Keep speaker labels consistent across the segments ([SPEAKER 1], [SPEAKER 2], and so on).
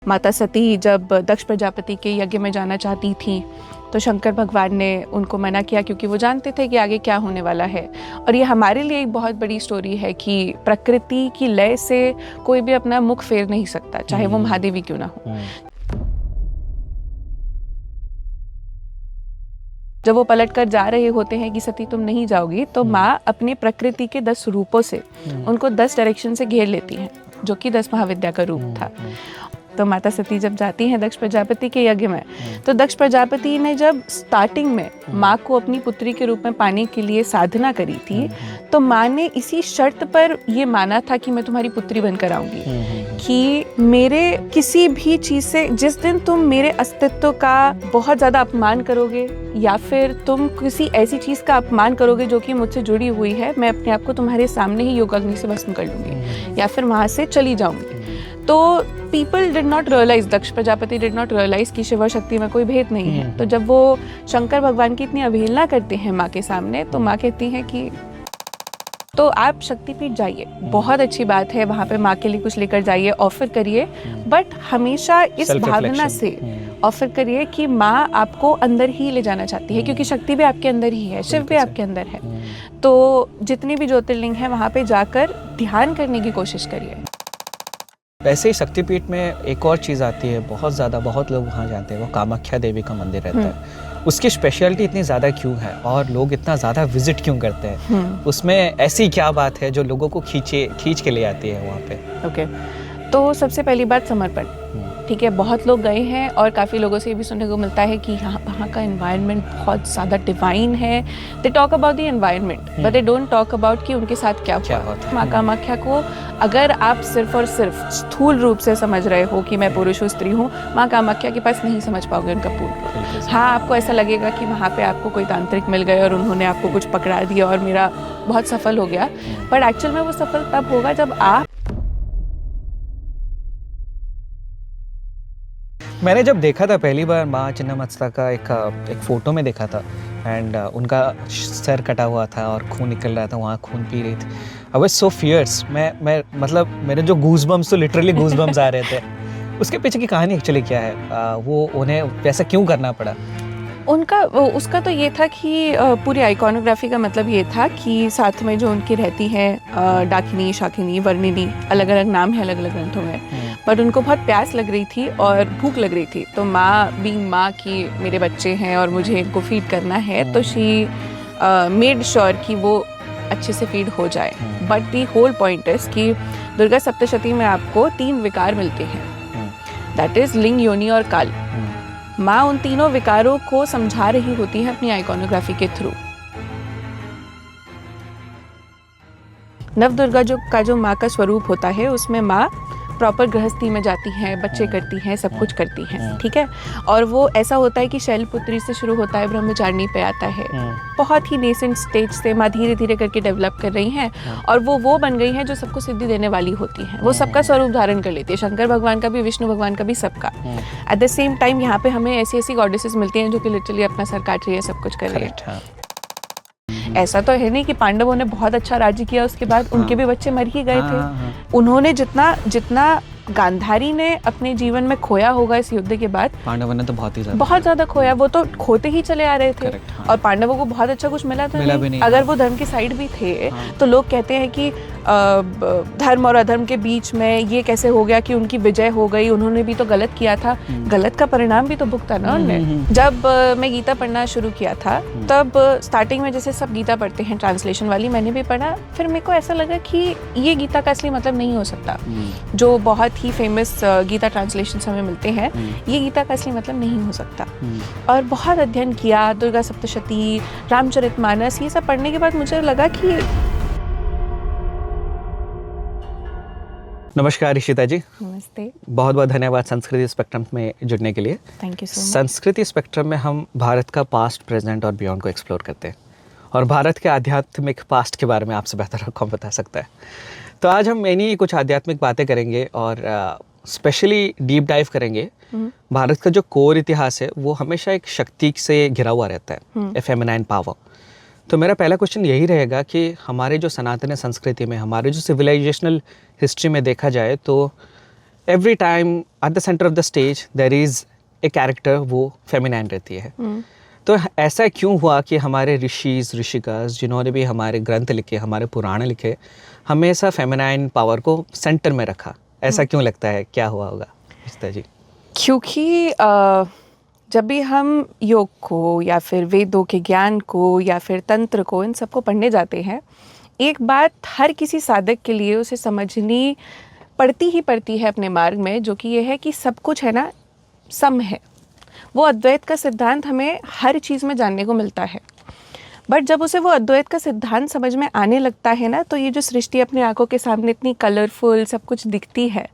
[SPEAKER 1] माता सती जब दक्ष प्रजापति के यज्ञ में जाना चाहती थी तो शंकर भगवान ने उनको मना किया, क्योंकि वो जानते थे कि आगे क्या होने वाला है। और ये हमारे लिए एक बहुत बड़ी स्टोरी है कि प्रकृति की लय से कोई भी अपना मुख फेर नहीं सकता, चाहे वो महादेव ही क्यों ना हो। जब वो पलट कर जा रहे होते हैं कि सती तुम नहीं जाओगी, तो माँ अपनी प्रकृति के 10 रूपों से उनको 10 डायरेक्शन से घेर लेती हैं, जो कि 10 महाविद्या का रूप था। तो माता सती जब जाती हैं दक्ष प्रजापति के यज्ञ में, तो दक्ष प्रजापति ने जब स्टार्टिंग में माँ को अपनी पुत्री के रूप में पाने के लिए साधना करी थी, तो माँ ने इसी शर्त पर ये माना था कि मैं तुम्हारी पुत्री बनकर आऊंगी, कि मेरे किसी भी चीज़ से, जिस दिन तुम मेरे अस्तित्व का बहुत ज़्यादा अपमान करोगे या फिर तुम किसी ऐसी चीज़ का अपमान करोगे जो कि मुझसे जुड़ी हुई है, मैं अपने आप को तुम्हारे सामने ही योगाग्नि से भस्म कर लूँगी या फिर वहाँ से चली जाऊँगी। तो people did not realise, Daksh Prajapati did not realise कि शिव और शक्ति में कोई भेद नहीं है। तो जब वो शंकर भगवान की इतनी अवहेलना करते हैं माँ के सामने, तो माँ कहती हैं कि तो आप शक्तिपीठ जाइए, बहुत अच्छी बात है, वहाँ पे माँ के लिए कुछ लेकर जाइए, ऑफर करिए, बट हमेशा इस भावना से ऑफर करिए कि माँ आपको अंदर ही ले जाना चाहती है, क्योंकि शक्ति भी आपके अंदर ही है, शिव भी आपके अंदर है। तो जितनी भी ज्योतिर्लिंग है वहाँ पे जाकर ध्यान करने की कोशिश करिए।
[SPEAKER 2] वैसे ही शक्तिपीठ में एक और चीज़ आती है, बहुत लोग वहाँ जाते हैं, वो कामाख्या देवी का मंदिर रहता है। उसकी स्पेशलिटी इतनी ज़्यादा क्यों है और लोग इतना ज़्यादा विजिट क्यों करते हैं? उसमें ऐसी क्या बात है जो लोगों को खींच के ले आती है वहाँ पे?
[SPEAKER 1] ओके, तो सबसे पहली बात समर्पण। ठीक है, बहुत लोग गए हैं और काफ़ी लोगों से ये भी सुनने को मिलता है कि वहाँ का एनवायरनमेंट बहुत ज़्यादा डिवाइन है। They talk about the environment but they don't talk about कि उनके साथ क्या हुआ। माँ कामाख्या को अगर आप सिर्फ और सिर्फ स्थूल रूप से समझ रहे हो कि मैं पुरुष हूँ, स्त्री हूँ, माँ कामाख्या के पास नहीं समझ पाओगे उनका पूर्ण रूप। हाँ, आपको ऐसा लगेगा कि वहाँ पे आपको कोई तांत्रिक मिल गए और उन्होंने आपको कुछ पकड़ा दिया और मेरा बहुत सफल हो गया, बट एक्चुअल में वो सफल तब होगा जब आप।
[SPEAKER 2] मैंने जब देखा था पहली बार माँ छिन्नमस्ता का एक फ़ोटो में देखा था, एंड उनका सर कटा हुआ था और खून निकल रहा था, वहाँ खून पी रही थी। I was so fierce. मैं मतलब मेरे जो गूज़बम्स, तो लिटरली गूज़बम्स आ रहे थे। उसके पीछे की कहानी एक्चुअली क्या है? वो उन्हें वैसा क्यों करना पड़ा?
[SPEAKER 1] उसका तो ये था कि पूरी आइकॉनोग्राफी का मतलब ये था कि साथ में जो उनकी रहती हैं डाकिनी, शाकिनी, वर्णिनी, अलग अलग नाम है अलग अलग ग्रंथों में, बट उनको बहुत प्यास लग रही थी और भूख लग रही थी। तो माँ बीइंग माँ की मेरे बच्चे हैं और मुझे इनको फीड करना है, तो शी मेड श्योर कि वो अच्छे से फीड हो जाए। But the whole point is कि दुर्गा सप्तशती में आपको 3 विकार मिलते हैं, दैट इज लिंग, योनि और काल। माँ उन तीनों विकारों को समझा रही होती है अपनी आइकॉनोग्राफी के थ्रू। नवदुर्गा जो माँ का स्वरूप होता है, उसमें माँ प्रॉपर गृहस्थी में जाती हैं, बच्चे करती हैं, सब कुछ करती हैं, ठीक है। और वो ऐसा होता है कि शैलपुत्री से शुरू होता है, ब्रह्मचारिणी पे आता है। बहुत ही नेसेंट स्टेज से माँ धीरे धीरे करके डेवलप कर रही हैं और वो बन गई हैं जो सबको सिद्धि देने वाली होती हैं। वो सबका स्वरूप धारण कर लेती है, शंकर भगवान का भी, विष्णु भगवान का भी, सबका। एट द सेम टाइम यहाँ पे हमें ऐसी गॉडेसेस मिलती हैं जो कि लिटरली अपना सर काट रही है, सब कुछ कर रही है। ऐसा तो है नहीं कि पांडवों ने बहुत अच्छा राज्य किया, उसके बाद उनके भी बच्चे मर ही गए थे। उन्होंने जितना गांधारी ने अपने जीवन में खोया होगा इस युद्ध के बाद, पांडवों ने तो बहुत ज्यादा खोया। वो तो खोते ही चले आ रहे थे। और पांडवों को बहुत अच्छा कुछ मिला नहीं। अगर वो धर्म की साइड भी थे, तो लोग कहते हैं कि धर्म और अधर्म के बीच में ये कैसे हो गया कि उनकी विजय हो गई, उन्होंने भी तो गलत किया था। गलत का परिणाम भी तो भुगता ना उन्होंने। जब मैं गीता पढ़ना शुरू किया था, तब स्टार्टिंग में जैसे सब गीता पढ़ते हैं ट्रांसलेशन वाली, मैंने भी पढ़ा। फिर मेरे को ऐसा लगा कि ये गीता का असली मतलब नहीं हो सकता। जो बहुत ही फेमस गीता ट्रांसलेशन हमें मिलते हैं, ये गीता का असली मतलब नहीं हो सकता। और बहुत अध्ययन किया, दुर्गा सप्तशती, रामचरितमानस, ये सब पढ़ने के बाद मुझे लगा कि।
[SPEAKER 2] नमस्कार ऋषिता जी।
[SPEAKER 1] नमस्ते।
[SPEAKER 2] बहुत बहुत धन्यवाद संस्कृति स्पेक्ट्रम में जुड़ने के लिए।
[SPEAKER 1] Thank you so much.
[SPEAKER 2] संस्कृति स्पेक्ट्रम में हम भारत का पास्ट, प्रेजेंट और बियॉन्ड को एक्सप्लोर करते हैं, और भारत के आध्यात्मिक पास्ट के बारे में आपसे बेहतर कौन बता सकता है। तो आज हम इन्हीं कुछ आध्यात्मिक बातें करेंगे और स्पेशली डीप डाइव करेंगे। भारत का जो कोर इतिहास है वो हमेशा एक शक्ति से घिरा हुआ रहता है, ए फेमिनाइन पावर। तो मेरा पहला क्वेश्चन यही रहेगा कि हमारे जो सनातन संस्कृति में, हमारे जो सिविलाइजेशनल हिस्ट्री में देखा जाए, तो every time at the centre of the stage there is a character, वो फेमिनाइन रहती है। तो ऐसा क्यों हुआ कि हमारे ऋषिकास जिन्होंने भी हमारे ग्रंथ लिखे, हमारे पुराण लिखे, हमेशा फेमिनाइन पावर को सेंटर में रखा? ऐसा क्यों लगता है, क्या हुआ होगा इस्ता जी?
[SPEAKER 1] क्योंकि जब भी हम योग को या फिर वेदों के ज्ञान को या फिर तंत्र को, इन सबको पढ़ने जाते हैं, एक बात हर किसी साधक के लिए उसे समझनी पड़ती है अपने मार्ग में, जो कि ये है कि सब कुछ है ना सम है। वो अद्वैत का सिद्धांत हमें हर चीज़ में जानने को मिलता है, बट जब उसे वो अद्वैत का सिद्धांत समझ में आने लगता है ना, तो ये जो सृष्टि अपने आंखों के सामने इतनी कलरफुल सब कुछ दिखती है,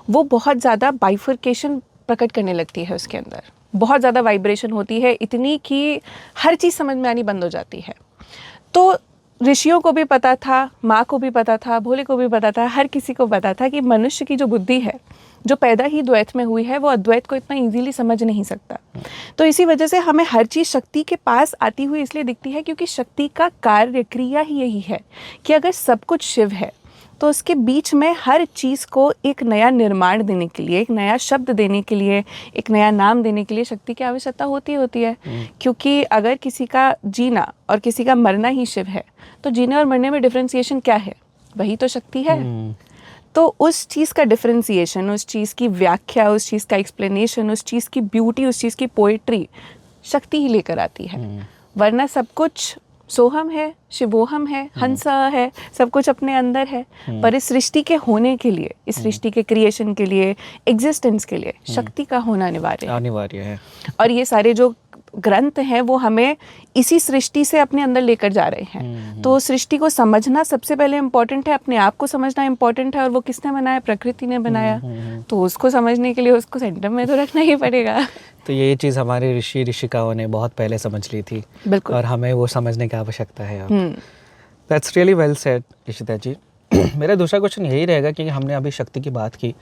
[SPEAKER 1] वो बहुत ज़्यादा बाइफर्केशन प्रकट करने लगती है। उसके अंदर बहुत ज़्यादा वाइब्रेशन होती है, इतनी कि हर चीज़ समझ में आनी बंद हो जाती है। तो ऋषियों को भी पता था, माँ को भी पता था, भोले को भी पता था, हर किसी को पता था कि मनुष्य की जो बुद्धि है, जो पैदा ही द्वैत में हुई है, वो अद्वैत को इतना इजीली समझ नहीं सकता। तो इसी वजह से हमें हर चीज़ शक्ति के पास आती हुई इसलिए दिखती है, क्योंकि शक्ति का कार्य क्रिया ही यही है कि अगर सब कुछ शिव है, तो उसके बीच में हर चीज़ को एक नया निर्माण देने के लिए, एक नया शब्द देने के लिए, एक नया नाम देने के लिए शक्ति की आवश्यकता होती है। क्योंकि अगर किसी का जीना और किसी का मरना ही शिव है, तो जीने और मरने में डिफरेंशिएशन क्या है? वही तो शक्ति है। तो उस चीज़ का डिफरेंशिएशन, उस चीज़ की व्याख्या, उस चीज़ का एक्सप्लेनेशन, उस चीज़ की ब्यूटी, उस चीज़ की पोइट्री शक्ति ही लेकर आती है। वरना सब कुछ सोहम है, शिवोहम है, हंसा है, सब कुछ अपने अंदर है। पर इस सृष्टि के होने के लिए, इस सृष्टि के क्रिएशन के लिए, एग्जिस्टेंस के लिए शक्ति का होना अनिवार्य है। और ये सारे जो ग्रंथ हैं वो हमें इसी सृष्टि से अपने अंदर लेकर जा रहे हैं। तो सृष्टि को समझना सबसे पहले इम्पोर्टेंट है, अपने आप को समझना इम्पोर्टेंट है। और वो किसने बनाया? प्रकृति ने बनाया। तो उसको समझने के लिए उसको सेंटर में तो रखना ही पड़ेगा।
[SPEAKER 2] तो ये चीज़ हमारे ऋषिकाओं ने बहुत पहले समझ ली थी,
[SPEAKER 1] बिल्कुल,
[SPEAKER 2] और हमें वो समझने की आवश्यकता है। That's really well said Ishita ji. मेरा दूसरा क्वेश्चन यही रहेगा कि हमने अभी शक्ति की बात की,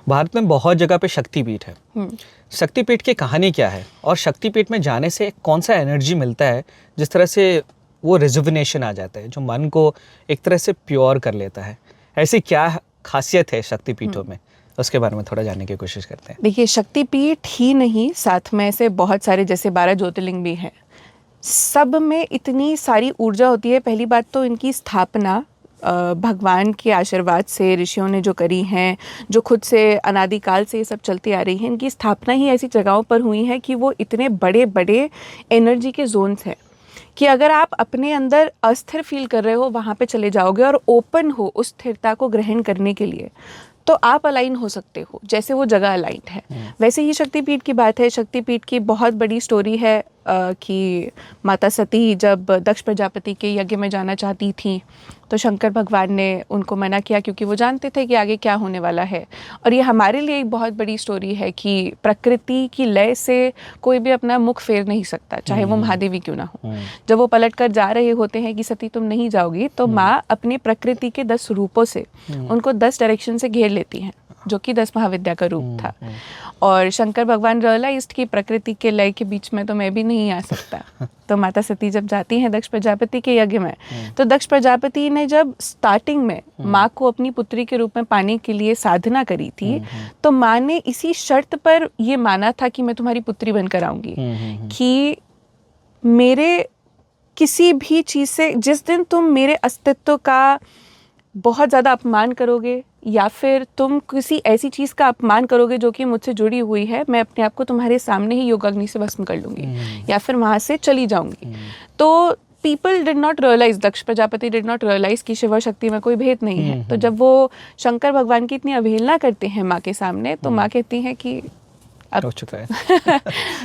[SPEAKER 2] भारत में बहुत जगह पे शक्तिपीठ है। शक्तिपीठ की कहानी क्या है, और शक्तिपीठ में जाने से कौन सा एनर्जी मिलता है, जिस तरह से वो रिजुविनेशन आ जाता है, जो मन को एक तरह से प्योर कर लेता है? ऐसी क्या खासियत है शक्तिपीठों में, उसके बारे में थोड़ा जानने की कोशिश करते हैं।
[SPEAKER 1] देखिए, शक्तिपीठ ही नहीं, साथ में ऐसे बहुत सारे, जैसे 12 ज्योतिर्लिंग भी हैं, सब में इतनी सारी ऊर्जा होती है। पहली बात तो इनकी स्थापना भगवान के आशीर्वाद से ऋषियों ने जो करी हैं, जो खुद से अनादिकाल से ये सब चलती आ रही है, इनकी स्थापना ही ऐसी जगहों पर हुई है कि वो इतने बड़े बड़े एनर्जी के जोन्स हैं कि अगर आप अपने अंदर अस्थिर फील कर रहे हो, वहाँ पे चले जाओगे और ओपन हो उस स्थिरता को ग्रहण करने के लिए, तो आप अलाइन हो सकते हो। जैसे वो जगह अलाइंड है, वैसे ही शक्तिपीठ की बात है। शक्तिपीठ की बहुत बड़ी स्टोरी है कि माता सती जब दक्ष प्रजापति के यज्ञ में जाना चाहती थी, तो शंकर भगवान ने उनको मना किया, क्योंकि वो जानते थे कि आगे क्या होने वाला है। और ये हमारे लिए एक बहुत बड़ी स्टोरी है कि प्रकृति की लय से कोई भी अपना मुख फेर नहीं सकता, चाहे वो महादेवी क्यों ना हो। जब वो पलट कर जा रहे होते हैं कि सती तुम नहीं जाओगी, तो माँ अपनी प्रकृति के 10 रूपों से उनको 10 डायरेक्शन से घेर लेती हैं, जो कि 10 महाविद्या का रूप था। और शंकर भगवान रियलाइज्ड कि प्रकृति के लय के बीच में तो मैं भी नहीं आ सकता। तो माता सती जब जाती हैं दक्ष प्रजापति के यज्ञ में, तो दक्ष प्रजापति ने जब स्टार्टिंग में माँ को अपनी पुत्री के रूप में पाने के लिए साधना करी थी, तो माँ ने इसी शर्त पर ये माना था कि मैं तुम्हारी पुत्री बनकर आऊंगी, कि मेरे किसी भी चीज़ से, जिस दिन तुम मेरे अस्तित्व का बहुत ज़्यादा अपमान करोगे, या फिर तुम किसी ऐसी चीज़ का अपमान करोगे जो कि मुझसे जुड़ी हुई है, मैं अपने आप को तुम्हारे सामने ही योगाग्नि से भस्म कर लूँगी, या फिर वहाँ से चली जाऊँगी। तो people did not realise, Daksh Prajapati did not realise कि शिव और शक्ति में कोई भेद नहीं है। तो जब वो शंकर भगवान की इतनी अवहेलना करते हैं माँ के सामने, तो माँ कहती हैं कि अब हो चुका है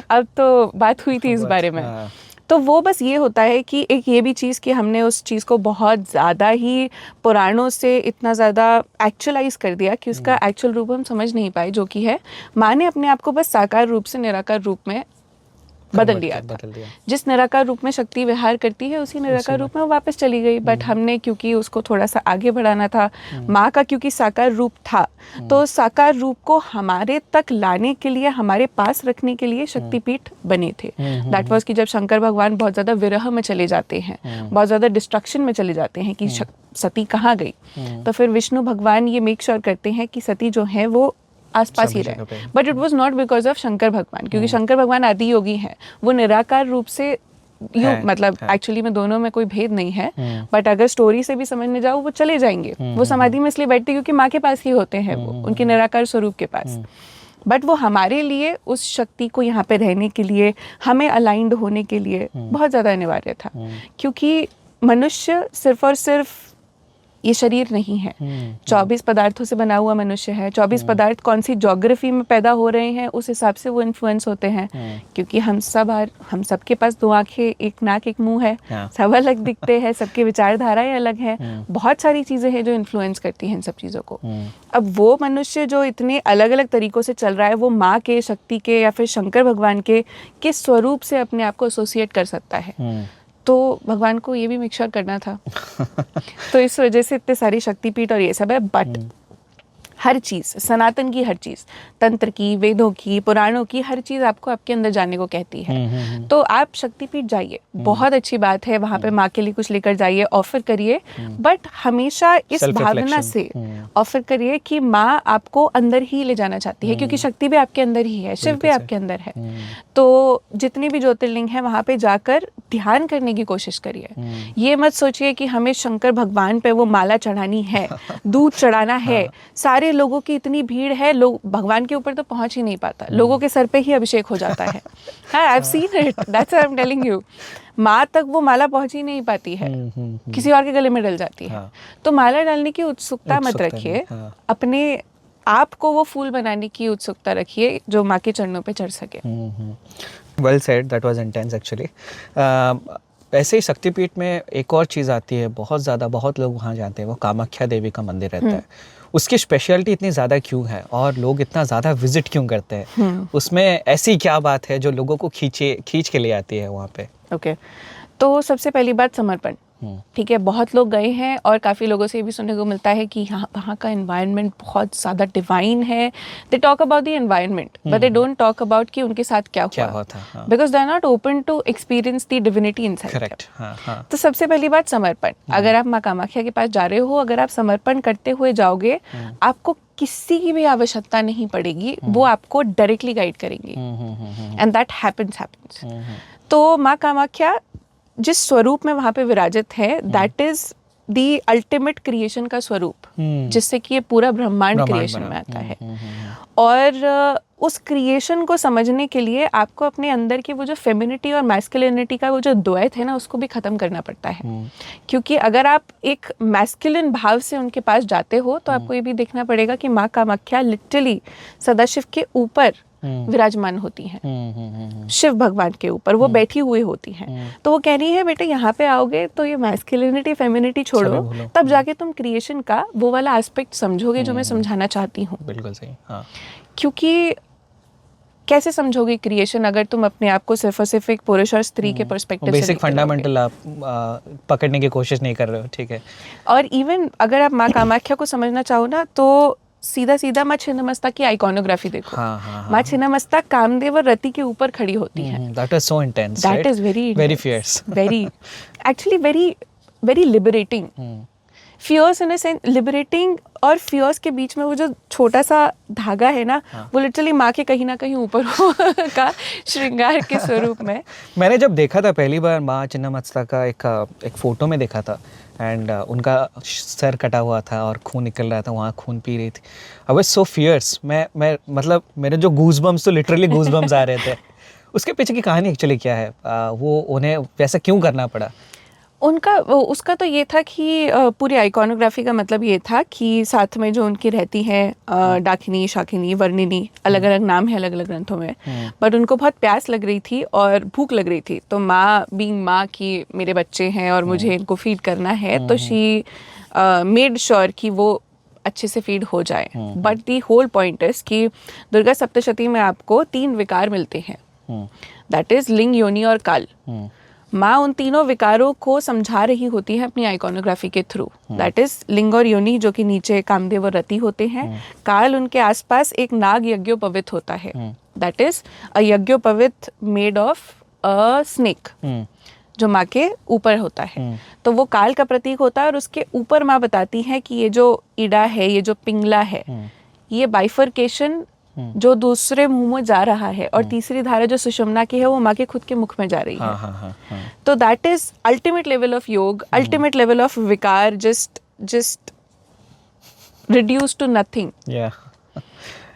[SPEAKER 1] अब तो बात हुई थी इस बारे में। तो वो बस ये होता है कि एक ये भी चीज़ कि हमने उस चीज़ को बहुत ज़्यादा ही पुराणों से इतना ज़्यादा एक्चुअलाइज कर दिया कि उसका एक्चुअल रूप हम समझ नहीं पाए, जो कि है माँ ने अपने आप को बस साकार रूप से निराकार रूप में बदल दिया था। जिस निराकार रूप में शक्ति विहार करती है, उसी निराकार रूप में वो वापस चली गई। बट हमने क्योंकि उसको थोड़ा सा आगे बढ़ाना था, माँ का क्योंकि साकार रूप था, तो साकार रूप को हमारे तक लाने के लिए, हमारे पास रखने के लिए शक्तिपीठ बने थे। दैट वाज कि जब शंकर भगवान बहुत ज़्यादा विरह में चले जाते हैं, बहुत ज़्यादा डिस्ट्रक्शन में चले जाते हैं कि सती कहाँ गई, तो फिर विष्णु भगवान ये मेक श्योर करते हैं कि सती जो है वो आसपास ही रहे, but it was not because of Shankar भगवान, क्योंकि शंकर भगवान आदि योगी हैं, वो निराकार रूप से मतलब एक्चुअली में दोनों में कोई भेद नहीं है, बट अगर स्टोरी से भी समझने जाओ वो चले जाएंगे, वो समाधि में इसलिए बैठते क्योंकि माँ के पास ही होते हैं, वो उनके निराकार स्वरूप के पास। बट वो हमारे लिए उस शक्ति को यहाँ पे रहने के लिए, हमें अलाइंड होने के लिए बहुत ज़्यादा अनिवार्य था, क्योंकि मनुष्य सिर्फ और सिर्फ ये शरीर नहीं है, 24 पदार्थों से बना हुआ मनुष्य है। 24 पदार्थ कौन सी ज्योग्राफी में पैदा हो रहे हैं उस हिसाब से वो इन्फ्लुएंस होते हैं, क्योंकि हम सबके पास 2 आंखें, 1 नाक, 1 मुंह है, सब अलग दिखते हैं, सबकी विचारधाराएं अलग हैं, बहुत सारी चीज़ें हैं जो इन्फ्लुएंस करती हैं इन सब चीज़ों को। अब वो मनुष्य जो इतने अलग अलग तरीक़ों से चल रहा है, वो माँ के, शक्ति के या फिर शंकर भगवान के किस स्वरूप से अपने आप को एसोसिएट कर सकता है, तो भगवान को ये भी मेक श्योर करना था। तो इस वजह से इतने सारी शक्तिपीठ और ये सब है, बट हर चीज़, सनातन की हर चीज़, तंत्र की, वेदों की, पुराणों की, हर चीज़ आपको आपके अंदर जाने को कहती है। तो आप शक्तिपीठ जाइए, बहुत अच्छी बात है, वहाँ पे माँ के लिए कुछ लेकर जाइए, ऑफर करिए, बट हमेशा इस भावना से ऑफर करिए कि माँ आपको अंदर ही ले जाना चाहती है, क्योंकि शक्ति भी आपके अंदर ही है, शिव भी आपके अंदर है। तो जितनी भी ज्योतिर्लिंग है वहाँ पे जाकर ध्यान करने की कोशिश करिए। ये मत सोचिए कि हमें शंकर भगवान पे वो माला चढ़ानी है, दूध चढ़ाना है, सारे लोगों की इतनी भीड़ है, लोग भगवान के ऊपर तो पहुंच ही नहीं पाता, लोगों के सर पे ही अभिषेक हो जाता है। हाँ, I have seen it, that's why I am telling you. माँ तक वो माला पहुंच ही नहीं पाती है, किसी और के गले में डल जाती है। तो माला डालने की उत्सुकता मत रखिए, अपने आप को वो फूल बनाने की उत्सुकता रखिए जो माँ के चरणों पे चढ़ सके।
[SPEAKER 2] Well said, that was intense actually. ऐसे ही शक्तिपीठ में एक और चीज़ आती है, बहुत लोग वहाँ जाते हैं, वो कामाख्या देवी का मंदिर रहता है। उसकी स्पेशलिटी इतनी ज़्यादा क्यों है और लोग इतना ज़्यादा विजिट क्यों करते हैं? उसमें ऐसी क्या बात है जो लोगों को खींच के ले आती है वहाँ पे?
[SPEAKER 1] ओके, तो सबसे पहली बात समर्पण। ठीक है, बहुत लोग गए हैं और काफ़ी लोगों से भी सुनने को मिलता है कि यहाँ वहाँ का एनवायरनमेंट बहुत ज़्यादा डिवाइन है। They talk about the environment but they don't talk about कि उनके साथ क्या हुआ था, because they are not open to experience the divinity inside.
[SPEAKER 2] Correct.
[SPEAKER 1] तो सबसे पहली बात समर्पण। अगर आप माँ कामाख्या के पास जा रहे हो, अगर आप समर्पण करते हुए जाओगे, आपको किसी की भी आवश्यकता नहीं पड़ेगी, वो आपको डायरेक्टली गाइड करेंगी, एंड दैट हैपेंस। तो माँ कामाख्या जिस स्वरूप में वहाँ पे विराजित है, that is the ultimate creation का स्वरूप, जिससे कि ये पूरा ब्रह्मांड क्रिएशन में आता है। और उस क्रिएशन को समझने के लिए आपको अपने अंदर की वो जो फेमिनिटी और मैस्कुलिनिटी का वो जो द्वैत है ना, उसको भी ख़त्म करना पड़ता है। क्योंकि अगर आप एक मैस्कुलिन भाव से उनके पास जाते हो, तो आपको ये भी देखना पड़ेगा कि माँ कामाख्या लिटरली सदाशिव के ऊपर विराजमान होती हैं, शिव भगवान के ऊपर वो बैठी हुई होती हैं। तो वो कह रही है, बेटे यहाँ पे आओगे तो ये मैस्कुलिनिटी फेमिनिटी छोड़ो, तब जाके तुम क्रिएशन का वो वाला एस्पेक्ट समझोगे जो मैं समझाना चाहती हूँ।
[SPEAKER 2] बिल्कुल सही। हाँ,
[SPEAKER 1] क्योंकि कैसे समझोगे क्रिएशन अगर तुम अपने आप को सिर्फ और सिर्फ एक पुरुष और स्त्री के पर्सपेक्टिव से
[SPEAKER 2] बेसिक फंडामेंटल आप पकड़ने की कोशिश नहीं कर रहे हो। ठीक है।
[SPEAKER 1] और इवन अगर आप माँ कामाख्या को समझना चाहो ना, तो सीधा माँ छिन्नमस्ता की आइकोनोग्राफी देखो। माँ छिन्नमस्ता कामदेव और रति के ऊपर खड़ी होती हैं।
[SPEAKER 2] That is so intense,
[SPEAKER 1] That is very
[SPEAKER 2] fierce.
[SPEAKER 1] very liberating. Fierce in a sense liberating, और फियर्स के बीच में वो जो छोटा सा धागा है ना, वो लिटरली माँ के कहीं ना कहीं ऊपर का श्रृंगार के स्वरूप में। मैंने
[SPEAKER 2] जब देखा था पहली बार माँ छिन्नमस्ता का एक फोटो में देखा था, एंड उनका सर कटा हुआ था और खून निकल रहा था, वहाँ खून पी रही थी। I was so fierce. मैं मतलब मेरे जो गूज़बम्स, तो लिटरली गूज़बम्स आ रहे थे। उसके पीछे की कहानी एक्चुअली क्या है? वो उन्हें वैसा क्यों करना पड़ा?
[SPEAKER 1] उसका तो ये था कि पूरी आइकोनोग्राफी का मतलब ये था कि साथ में जो उनकी रहती हैं डाकिनी, शाकिनी, वर्णिनी, अलग अलग नाम है अलग अलग ग्रंथों में, बट उनको बहुत प्यास लग रही थी और भूख लग रही थी। तो माँ बीइंग माँ की मेरे बच्चे हैं और मुझे इनको फीड करना है, तो शी मेड श्योर कि वो अच्छे से फीड हो जाए। But the whole point is कि दुर्गा सप्तशती में आपको 3 विकार मिलते हैं, दैट इज लिंग, योनि और काल। माँ उन तीनों विकारों को समझा रही होती है अपनी आइकोनोग्राफी के थ्रू। दैट इज लिंग और योनि, जो कि नीचे कामदेव और रति होते हैं। काल, उनके आसपास एक नाग यज्ञोपवित होता है, that is a yajnopavit made of a snake, जो माँ के ऊपर होता है। तो वो काल का प्रतीक होता है, और उसके ऊपर माँ बताती है कि ये जो इडा है, ये जो पिंगला है, ये बाइफर्केशन जो दूसरे मुंह में जा रहा है और तीसरी धारा जो सुषुम्ना की है वो माँ के खुद के मुख में जा रही है। तो that is ultimate level of योग, अल्टीमेट लेवल ऑफ विकार, जस्ट रिड्यूस टू नथिंग।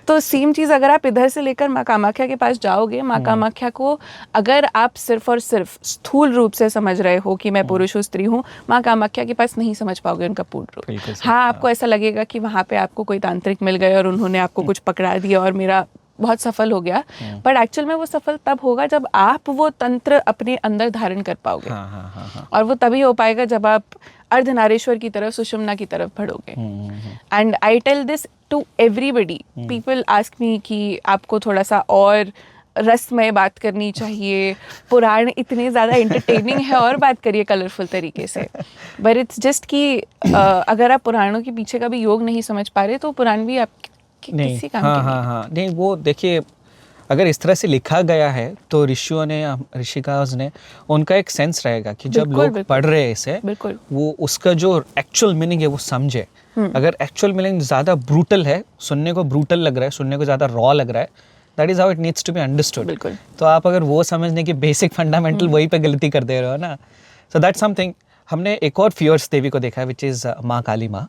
[SPEAKER 1] तो सेम चीज़ अगर आप इधर से लेकर माँ कामाख्या के पास जाओगे, माँ कामाख्या को अगर आप सिर्फ और सिर्फ स्थूल रूप से समझ रहे हो कि मैं पुरुष हूँ, स्त्री हूँ, माँ कामाख्या के पास नहीं समझ पाओगे उनका पूर्ण रूप। हाँ, आपको ऐसा लगेगा कि वहाँ पे आपको कोई तांत्रिक मिल गए और उन्होंने आपको कुछ पकड़ा दिया और मेरा बहुत सफल हो गया, बट एक्चुअल में वो सफल तब होगा जब आप वो तंत्र अपने अंदर धारण कर पाओगे। और वो तभी हो पाएगा जब आप अर्धनारीश्वर की तरफ, सुषुम्ना की तरफ बढ़ोगे। And I tell this to everybody, people ask me कि आपको थोड़ा सा और रसमय बात करनी चाहिए, पुराण इतने ज़्यादा एंटरटेनिंग है और बात करिए कलरफुल तरीके से। बट इट्स जस्ट कि अगर आप पुराणों के पीछे का भी योग नहीं समझ पा रहे तो पुराण भी आप किसी काम के नहीं।
[SPEAKER 2] नहीं, वो देखिए अगर इस तरह से लिखा गया है तो ऋषियों ने, ऋषिकाओं ने, उनका एक सेंस रहेगा कि जब लोग पढ़ रहे हैं इसे, वो उसका जो एक्चुअल मीनिंग है वो समझे। अगर एक्चुअल मीनिंग ज़्यादा ब्रूटल है, सुनने को ब्रूटल लग रहा है, सुनने को ज़्यादा रॉ लग रहा है, that is how it needs to be understood. तो आप अगर वो समझने की बेसिक फंडामेंटल वही पे गलती कर दे रहे हो ना, सो दैट्स समथिंग। हमने एक और फियर्स देवी को देखा है विच इज़ माँ काली माँ।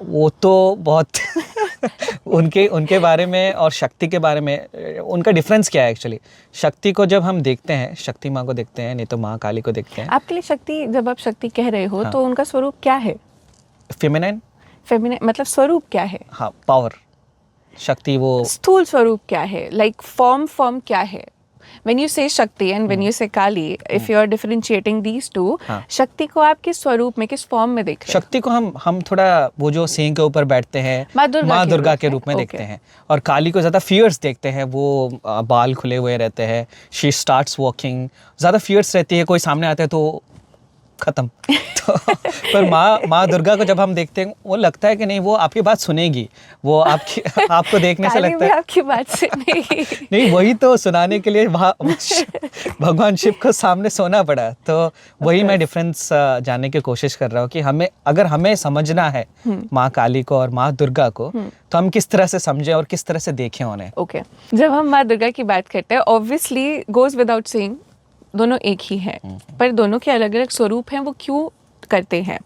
[SPEAKER 2] वो तो बहुत उनके बारे में और शक्ति के बारे में उनका डिफरेंस क्या है एक्चुअली? शक्ति को जब हम देखते हैं, शक्ति माँ को देखते हैं, नहीं तो माँ काली को देखते हैं।
[SPEAKER 1] आपके लिए शक्ति, जब आप शक्ति कह रहे हो तो उनका स्वरूप क्या है? फेमिनाइन मतलब स्वरूप क्या है?
[SPEAKER 2] हाँ, पावर, शक्ति। वो
[SPEAKER 1] स्थूल स्वरूप क्या है? लाइक फॉर्म क्या है? When you say Shakti and when you say Kali, if you are differentiating these two, शक्ति को आप किस स्वरूप में, किस फॉर्म में देख रहे हैं? शक्ति
[SPEAKER 2] को हम थोड़ा वो जो सिंह के ऊपर बैठते हैं माँ दुर्गा के रूप में देखते हैं, और काली को ज़्यादा फियर्स देखते हैं। वो बाल खुले हुए रहते हैं, शी स्टार्ट्स वॉकिंग, ज़्यादा फियर्स रहती है, कोई सामने आता है तो खत्म। तो पर माँ दुर्गा को जब हम देखते हैं वो लगता है कि नहीं, वो आपकी बात सुनेगी, वो आपको देखने से लगता है
[SPEAKER 1] आपकी बात सुनेगी।
[SPEAKER 2] नहीं, वही तो सुनाने के लिए भगवान शिव को सामने सोना पड़ा। तो वही मैं डिफरेंस जानने की कोशिश कर रहा हूँ कि अगर हमें समझना है माँ काली को और माँ दुर्गा को, तो हम किस तरह से समझें और किस तरह से देखें उन्हें।
[SPEAKER 1] ओके, जब हम माँ दुर्गा की बात करते हैं, ऑब्वियसली गोज विदाउट सेइंग दोनों एक ही हैं, पर दोनों के अलग अलग स्वरूप हैं। वो क्यों करते हैं?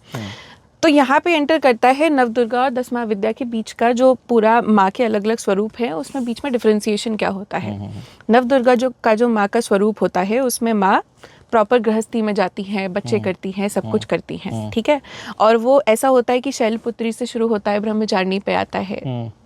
[SPEAKER 1] तो यहाँ पे एंटर करता है नवदुर्गा और 10 महाविद्या के बीच का जो पूरा माँ के अलग अलग स्वरूप है, उसमें बीच में डिफरेंशिएशन क्या होता है। नवदुर्गा जो माँ का स्वरूप होता है, उसमें माँ प्रॉपर गृहस्थी में जाती हैं, बच्चे करती हैं, सब कुछ करती हैं, ठीक है। और वो ऐसा होता है कि शैलपुत्री से शुरू होता है, ब्रह्मचारिणी पे आता है।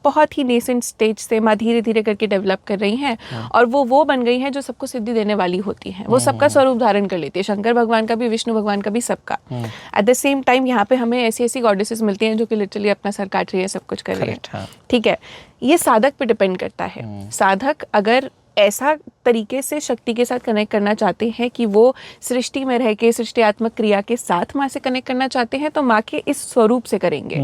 [SPEAKER 1] बहुत ही नेसेंट स्टेज से माँ धीरे धीरे करके डेवलप कर रही हैं, और वो बन गई हैं जो सबको सिद्धि देने वाली होती हैं। वो सबका स्वरूप धारण कर लेती है, शंकर भगवान का भी, विष्णु भगवान का भी, सबका। एट द सेम टाइम यहाँ पे हमें ऐसी गॉडेसेस मिलती हैं जो कि लिटरली अपना सर काट रही है, सब कुछ कर रही है, ठीक है। ये साधक पे डिपेंड करता है। साधक अगर ऐसा तरीके से शक्ति के साथ कनेक्ट करना चाहते हैं कि वो सृष्टि में रह के सृष्टियात्मक क्रिया के साथ माँ से कनेक्ट करना चाहते हैं, तो माँ के इस स्वरूप से करेंगे।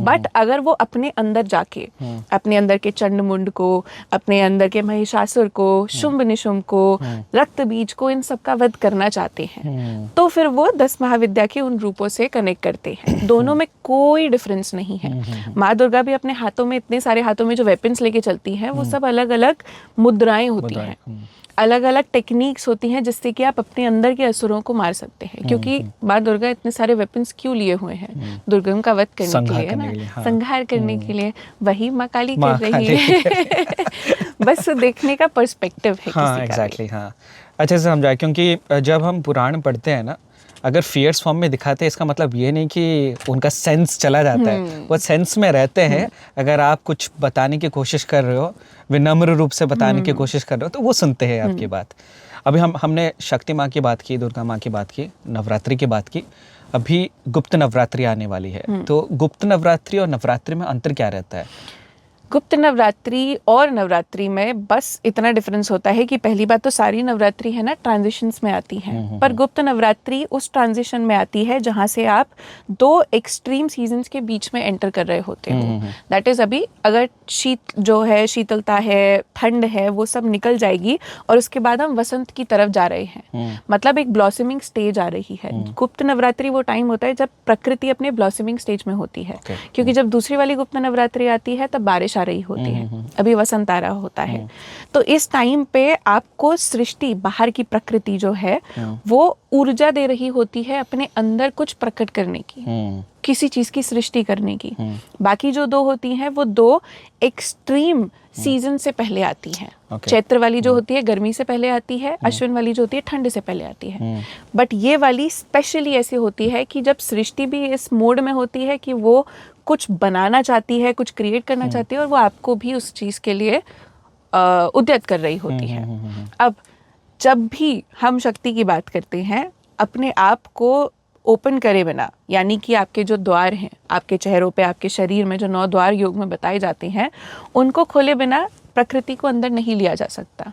[SPEAKER 1] बट अगर वो अपने अंदर जाके अपने अंदर के चंडमुंड को, अपने अंदर के महिषासुर को, शुंभ निशुंभ को, रक्त बीज को, इन सब का वध करना चाहते हैं, तो फिर वो 10 महाविद्या के उन रूपों से कनेक्ट करते हैं। दोनों में कोई डिफरेंस नहीं है। माँ दुर्गा भी अपने हाथों में, इतने सारे हाथों में जो वेपन्स लेके चलती हैं, वो सब अलग अलग मुद्राएं होती हैं, अलग अलग टेक्निक्स होती हैं जिससे कि आप अपने अंदर के असुरों को मार सकते हैं। क्योंकि माँ दुर्गा इतने सारे वेपन्स क्यों लिए हुए हैं? दुर्गम का वध करने के लिए, ना, संहार करने के लिए। वही माँ काली कर रही है। बस देखने का पर्सपेक्टिव है।
[SPEAKER 2] हाँ, एग्जैक्टली, हाँ, अच्छे से समझा। क्योंकि जब हम पुराण पढ़ते हैं ना, अगर फियर्स फॉर्म में दिखाते हैं, इसका मतलब ये नहीं कि उनका सेंस चला जाता है, वो सेंस में रहते हैं। अगर आप कुछ बताने की कोशिश कर रहे हो, विनम्र रूप से बताने की कोशिश कर रहे हो, तो वो सुनते हैं आपकी बात। अभी हमने शक्ति माँ की बात की, दुर्गा माँ की बात की, नवरात्रि की बात की। अभी गुप्त नवरात्रि आने वाली है, तो गुप्त नवरात्रि और नवरात्रि में अंतर क्या रहता है?
[SPEAKER 1] गुप्त नवरात्रि और नवरात्रि में बस इतना डिफरेंस होता है कि पहली बात तो सारी नवरात्रि है ना, ट्रांजिशंस में आती हैं, पर गुप्त नवरात्रि उस ट्रांजिशन में आती है जहाँ से आप 2 एक्सट्रीम सीजन्स के बीच में एंटर कर रहे होते हो। दैट इज, अभी अगर शीतलता है, ठंड है, वो सब निकल जाएगी और उसके बाद हम वसंत की तरफ जा रहे हैं। मतलब एक ब्लॉसमिंग स्टेज आ रही है। गुप्त नवरात्रि वो टाइम होता है जब प्रकृति अपने ब्लॉसमिंग स्टेज में होती है। क्योंकि जब दूसरी वाली गुप्त नवरात्रि आती है तब बारिश बारिश आ रही होती है, अभी वसंत आ रहा होता है, तो इस टाइम पे आपको सृष्टि, बाहर की प्रकृति जो है वो ऊर्जा दे रही होती है अपने अंदर कुछ प्रकट करने की, किसी चीज की सृष्टि करने की। बाकी जो दो होती हैं वो दो एक्सट्रीम सीजन से पहले आती हैं। चैत्र वाली जो होती है गर्मी से पहले आती है, अश्विन वाली जो होती है ठंड से पहले आती है। बट ये वाली स्पेशली ऐसी होती है कि जब सृष्टि भी इस मोड में होती है कि वो कुछ बनाना चाहती है, कुछ क्रिएट करना चाहती है, और वो आपको भी उस चीज के लिए उद्यत कर रही होती है। अब जब भी हम शक्ति की बात करते हैं, अपने आप को ओपन करे बिना, यानी कि आपके जो द्वार हैं, आपके चेहरों पे, आपके शरीर में जो 9 द्वार योग में बताए जाते हैं, उनको खोले बिना प्रकृति को अंदर नहीं लिया जा सकता।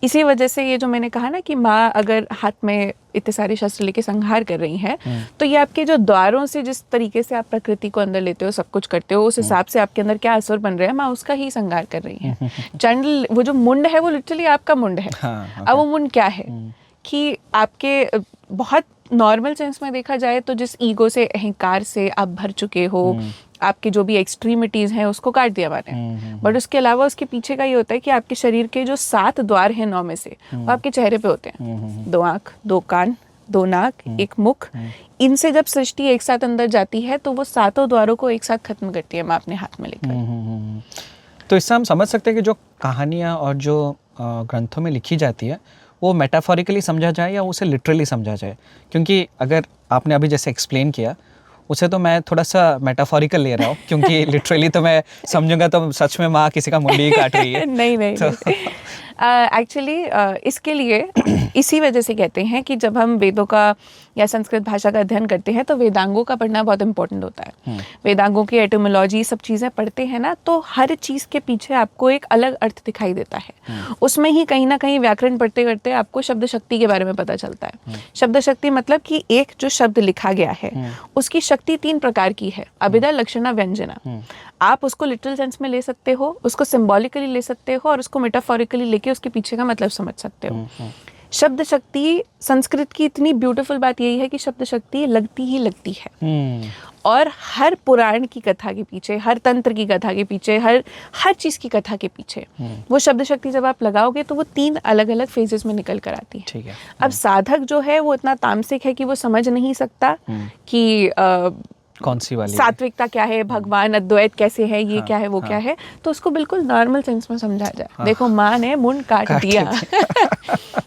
[SPEAKER 1] इसी वजह से ये जो मैंने कहा ना कि माँ अगर हाथ में इतने सारे शस्त्र लेके संहार कर रही हैं, तो ये आपके जो द्वारों से जिस तरीके से आप प्रकृति को अंदर लेते हो, सब कुछ करते हो, उस हिसाब से आपके अंदर क्या असर बन रहा है, माँ उसका ही संहार कर रही है। चंड, वो जो मुंड है वो लिटरली आपका मुंड है। अब वो मुंड क्या है कि आपके बहुत नॉर्मल सेंस में देखा जाए तो जिस ईगो से, अहंकार से आप भर चुके हो, आपके जो भी एक्सट्रीमिटीज हैं उसको काट दिया मैंने। बट उसके अलावा उसके पीछे का ये होता है कि आपके शरीर के जो 7 द्वार हैं 9 में से, वो आपके चेहरे पे होते हैं। 2 आँख, 2 कान, 2 नाक, 1 मुख। इनसे जब सृष्टि एक साथ अंदर जाती है तो वो 7 द्वारों को एक साथ खत्म करती है माँ अपने हाथ में लेकर।
[SPEAKER 2] तो इससे हम समझ सकते हैं कि जो कहानियाँ और जो ग्रंथों में लिखी जाती है वो मेटाफोरिकली समझा जाए या उसे लिटरली समझा जाए, क्योंकि अगर आपने अभी जैसे एक्सप्लेन किया उसे तो मैं थोड़ा सा मेटाफोरिकल ले रहा हूँ, क्योंकि लिटरली तो मैं समझूंगा तो सच में माँ किसी का मुंडी ही काट रही है।
[SPEAKER 1] नहीं तो एक्चुअली इसके लिए इसी वजह से कहते हैं कि जब हम वेदों का या संस्कृत भाषा का अध्ययन करते हैं तो वेदांगों का पढ़ना बहुत इंपॉर्टेंट होता है। वेदांगों की एटिमोलॉजी सब चीज़ें पढ़ते हैं ना, तो हर चीज़ के पीछे आपको एक अलग अर्थ दिखाई देता है। उसमें ही कहीं ना कहीं व्याकरण पढ़ते करते आपको शब्द शक्ति के बारे में पता चलता है। शब्द शक्ति मतलब कि एक जो शब्द लिखा गया है उसकी शक्ति 3 प्रकार की है, अभिधा, लक्षणा, व्यंजना। आप उसको लिटरल सेंस में ले सकते हो, उसको सिंबॉलिकली ले सकते हो, और उसको मेटाफोरिकली लेके उसके पीछे का मतलब समझ सकते हो। शब्द शक्ति, संस्कृत की इतनी ब्यूटीफुल बात यही है कि शब्द शक्ति लगती ही लगती है। और हर पुराण की कथा के पीछे, हर तंत्र की कथा के पीछे, हर चीज की कथा के पीछे वो शब्द शक्ति जब आप लगाओगे तो वो 3 अलग अलग फेजेस में निकल कर आती है।
[SPEAKER 2] ठीक है।
[SPEAKER 1] अब साधक जो है वो इतना तामसिक है कि वो समझ नहीं सकता कि
[SPEAKER 2] कौन सी वाली
[SPEAKER 1] सात्विकता क्या है, भगवान अद्वैत कैसे है, ये क्या है, वो क्या है, तो उसको बिल्कुल नॉर्मल सेंस में समझा जाए। देखो माँ ने मुंड काट दिया।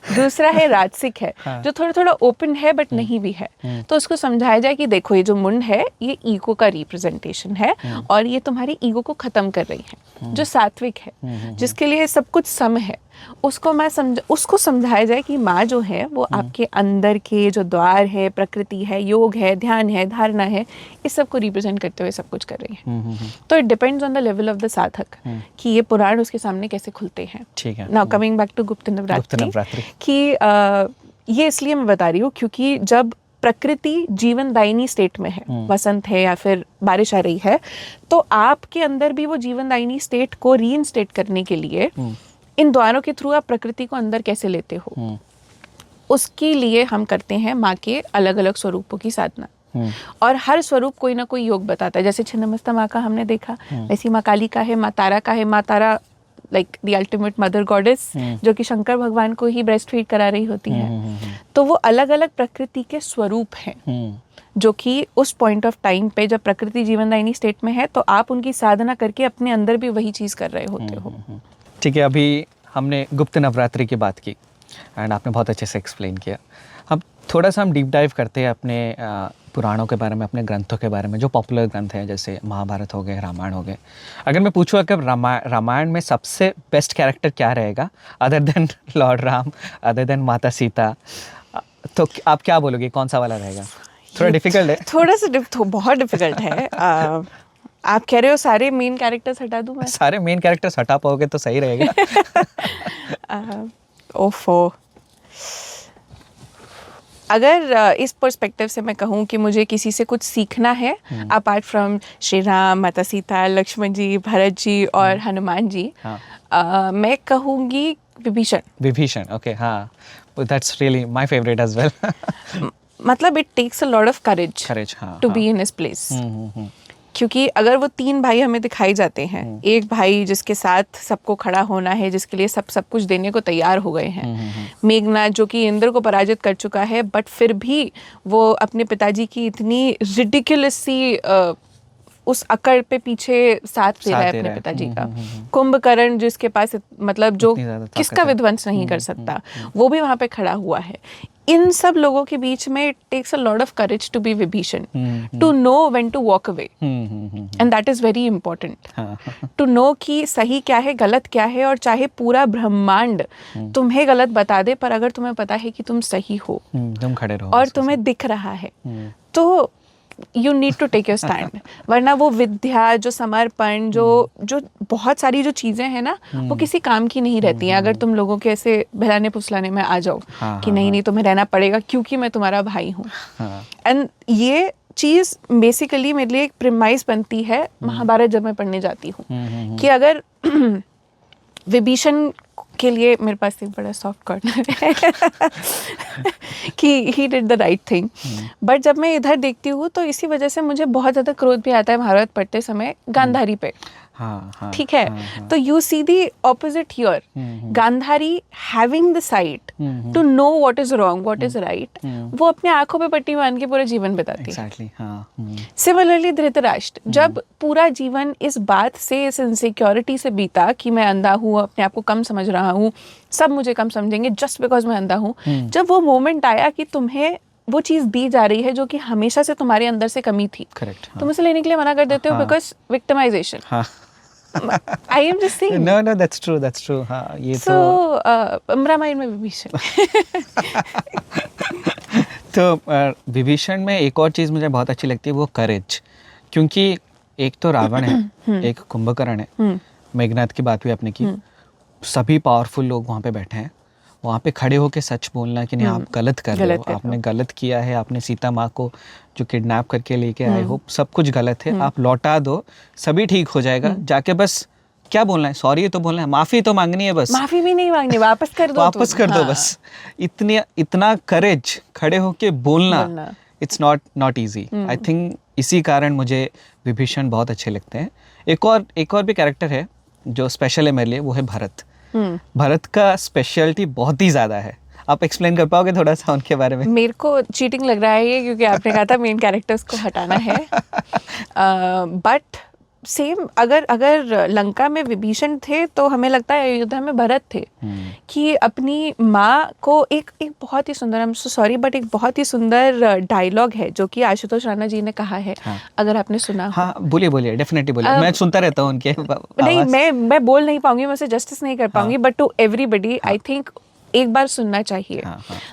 [SPEAKER 1] दूसरा है राजसिक है, जो थोड़ा थोड़ा ओपन है बट नहीं भी है, तो उसको समझाया जाए कि देखो ये जो मुंड है ये ईगो का रिप्रेजेंटेशन है और ये तुम्हारी ईगो को खत्म कर रही है। जो सात्विक है, जिसके लिए सब कुछ सम है, उसको समझाया जाए कि माँ जो है वो आपके अंदर के जो द्वार है, प्रकृति है, योग है, ध्यान है, धारणा है, इस सब को रिप्रेजेंट करते हुए सब कुछ कर रही है। तो it depends on the level of the साधक कि ये पुराण उसके सामने कैसे खुलते हैं।
[SPEAKER 2] ठीक है।
[SPEAKER 1] नाउ कमिंग बैक टू गुप्त नवरात्रि कि ये इसलिए मैं बता रही हूँ क्योंकि जब प्रकृति जीवनदायिनी स्टेट में है, वसंत है या फिर बारिश आ रही है, तो आपके अंदर भी वो जीवनदायिनी स्टेट को रीइंस्टेट करने के लिए इन द्वारों के थ्रू आप प्रकृति को अंदर कैसे लेते हो, उसके लिए हम करते हैं माँ के अलग अलग स्वरूपों की साधना। और हर स्वरूप कोई ना कोई योग बताता है। जैसे छिन्नमस्ता माँ का हमने देखा, वैसी माँ काली का है, माँ तारा का है। माँ Tara like the ultimate mother goddess, जो कि शंकर भगवान को ही ब्रेस्ट फीड करा रही होती है। तो वो अलग अलग प्रकृति के स्वरूप हैं जो कि उस पॉइंट ऑफ टाइम पे जब प्रकृति जीवनदायिनी स्टेट में है तो आप उनकी साधना करके अपने अंदर भी वही चीज़ कर रहे होते हो।
[SPEAKER 2] ठीक है, अभी हमने गुप्त नवरात्रि की बात की एंड आपने बहुत अच्छे से एक्सप्लेन किया। अब थोड़ा सा हम डीप डाइव करते हैं अपने पुराणों के बारे में, अपने ग्रंथों के बारे में, जो पॉपुलर ग्रंथ हैं, जैसे महाभारत हो गए, रामायण हो गए। अगर मैं पूछूँ कि रामायण में सबसे बेस्ट कैरेक्टर क्या रहेगा other than Lord Ram, other than माता सीता, तो आप क्या बोलोगे, कौन सा वाला रहेगा? थोड़ा डिफिकल्ट है।
[SPEAKER 1] थोड़ा सा बहुत डिफिकल्ट है। आप कह रहे हो सारे मेन कैरेक्टर्स हटा दूं मैं?
[SPEAKER 2] सारे मेन कैरेक्टर्स हटा पाओगे तो सही रहेगा।
[SPEAKER 1] ओफो, अगर इस पर्सपेक्टिव से मैं कहूँ कि मुझे किसी से कुछ सीखना है अपार्ट फ्रॉम श्री राम, माता सीता, लक्ष्मण जी, भरत जी और हनुमान जी, मैं कहूँगी विभीषण।
[SPEAKER 2] ओके, हाँ, that's really my favourite as well.
[SPEAKER 1] मतलब it takes a lot of courage
[SPEAKER 2] हाँ,
[SPEAKER 1] to be in his place. क्योंकि अगर वो 3 भाई हमें दिखाई जाते हैं, एक भाई जिसके साथ सबको खड़ा होना है, जिसके लिए सब कुछ देने को तैयार हो गए हैं, मेघनाथ जो कि इंद्र को पराजित कर चुका है, बट फिर भी वो अपने पिताजी की इतनी रिडिकुलस सी उस अकड़ पे पीछे साथ दे रहा है अपने पिताजी का। कुंभकर्ण जिसके पास मतलब जो किसका विध्वंस नहीं कर सकता, वो भी वहां पे खड़ा हुआ है। इन सब लोगों के बीच में it takes a lot of courage to be Vibhishan, to know when to walk away, and that is very important. To know कि सही क्या है, गलत क्या है, और चाहे पूरा ब्रह्मांड तुम्हें गलत बता दे, पर अगर तुम्हें पता है कि तुम सही हो,
[SPEAKER 2] तुम खड़े रहो
[SPEAKER 1] और तुम्हें दिख रहा है, तो you need to take your stand. वरना वो विद्या, जो समर्पण, जो बहुत सारी जो चीज़ें हैं ना, वो किसी काम की नहीं रहती हैं अगर तुम लोगों के ऐसे बहलाने फुसलाने में आ जाओ कि नहीं तुम्हें रहना पड़ेगा क्योंकि मैं तुम्हारा भाई हूँ। एंड ये चीज़ बेसिकली मेरे लिए एक प्रिमाइस बनती है महाभारत जब मैं पढ़ने जाती हूँ कि अगर विभीषण के लिए मेरे पास एक बड़ा सॉफ्ट कॉर्नर है कि he did the right thing, but जब मैं इधर देखती हूँ तो इसी वजह से मुझे बहुत ज़्यादा क्रोध भी आता है महाभारत पढ़ते समय गांधारी पे। ठीक है, तो you see the opposite here, Gandhari having the sight to know what is wrong what is right, वो अपने आंखों पे पट्टी बांध के पूरा जीवन बिताती है। सिमिलरली धृतराष्ट्र जब पूरा जीवन इस बात से, इस इनसिक्योरिटी से बीता कि मैं अंधा हूँ, अपने आप को कम समझ रहा हूँ, सब मुझे कम समझेंगे जस्ट बिकॉज मैं अंधा हूँ, जब वो मोमेंट आया कि तुम्हें वो चीज दी जा रही है जो कि हमेशा से तुम्हारे अंदर से कमी थी, तुम उसे लेने के लिए मना कर देते हो because victimisation. I am just saying.
[SPEAKER 2] No, that's true. हाँ, ये
[SPEAKER 1] so, रामायण में विभीषण।
[SPEAKER 2] तो विभीषण में एक और चीज़ मुझे बहुत अच्छी लगती है, वो करेज। क्योंकि एक तो रावण है, एक कुंभकर्ण है, मेघनाथ की बात भी आपने की, सभी पावरफुल लोग वहाँ पे बैठे हैं, वहाँ पे खड़े होके सच बोलना कि नहीं आप गलत कर रहे हो, आपने गलत किया है, आपने सीता माँ को जो किडनैप करके लेके आए हो सब कुछ गलत है, आप लौटा दो सभी ठीक हो जाएगा, जाके बस क्या बोलना है, सॉरी तो बोलना है, माफी तो मांगनी है, बस
[SPEAKER 1] माफी भी नहीं मांगनी, वापस कर दो,
[SPEAKER 2] वापस कर दो बस। इतना करेज खड़े होके बोलना, it's not easy. I think इसी कारण मुझे विभीषण बहुत अच्छे लगते हैं। एक और भी कैरेक्टर है जो स्पेशल है मेरे लिए, वो है भरत। भरत का स्पेशलिटी बहुत ही ज़्यादा है, आप एक्सप्लेन कर पाओगे थोड़ा सा उनके बारे में?
[SPEAKER 1] मेरे को चीटिंग लग रहा है ये, क्योंकि आपने कहा था मेन कैरेक्टर्स को हटाना है, बट सेम अगर लंका में विभीषण थे तो हमें लगता है अयोध्या में भरत थे, कि अपनी माँ को एक बहुत ही सुंदर, I am so sorry but एक बहुत ही सुंदर डायलॉग है जो कि आशुतोष राणा जी ने कहा है। अगर आपने सुना,
[SPEAKER 2] हाँ बोलिए, डेफिनेटली बोलिए, मैं सुनता रहता हूँ उनके
[SPEAKER 1] नहीं, मैं बोल नहीं पाऊंगी, मैं उसे जस्टिस नहीं कर पाऊंगी, but to everybody I think एक बार सुनना चाहिए।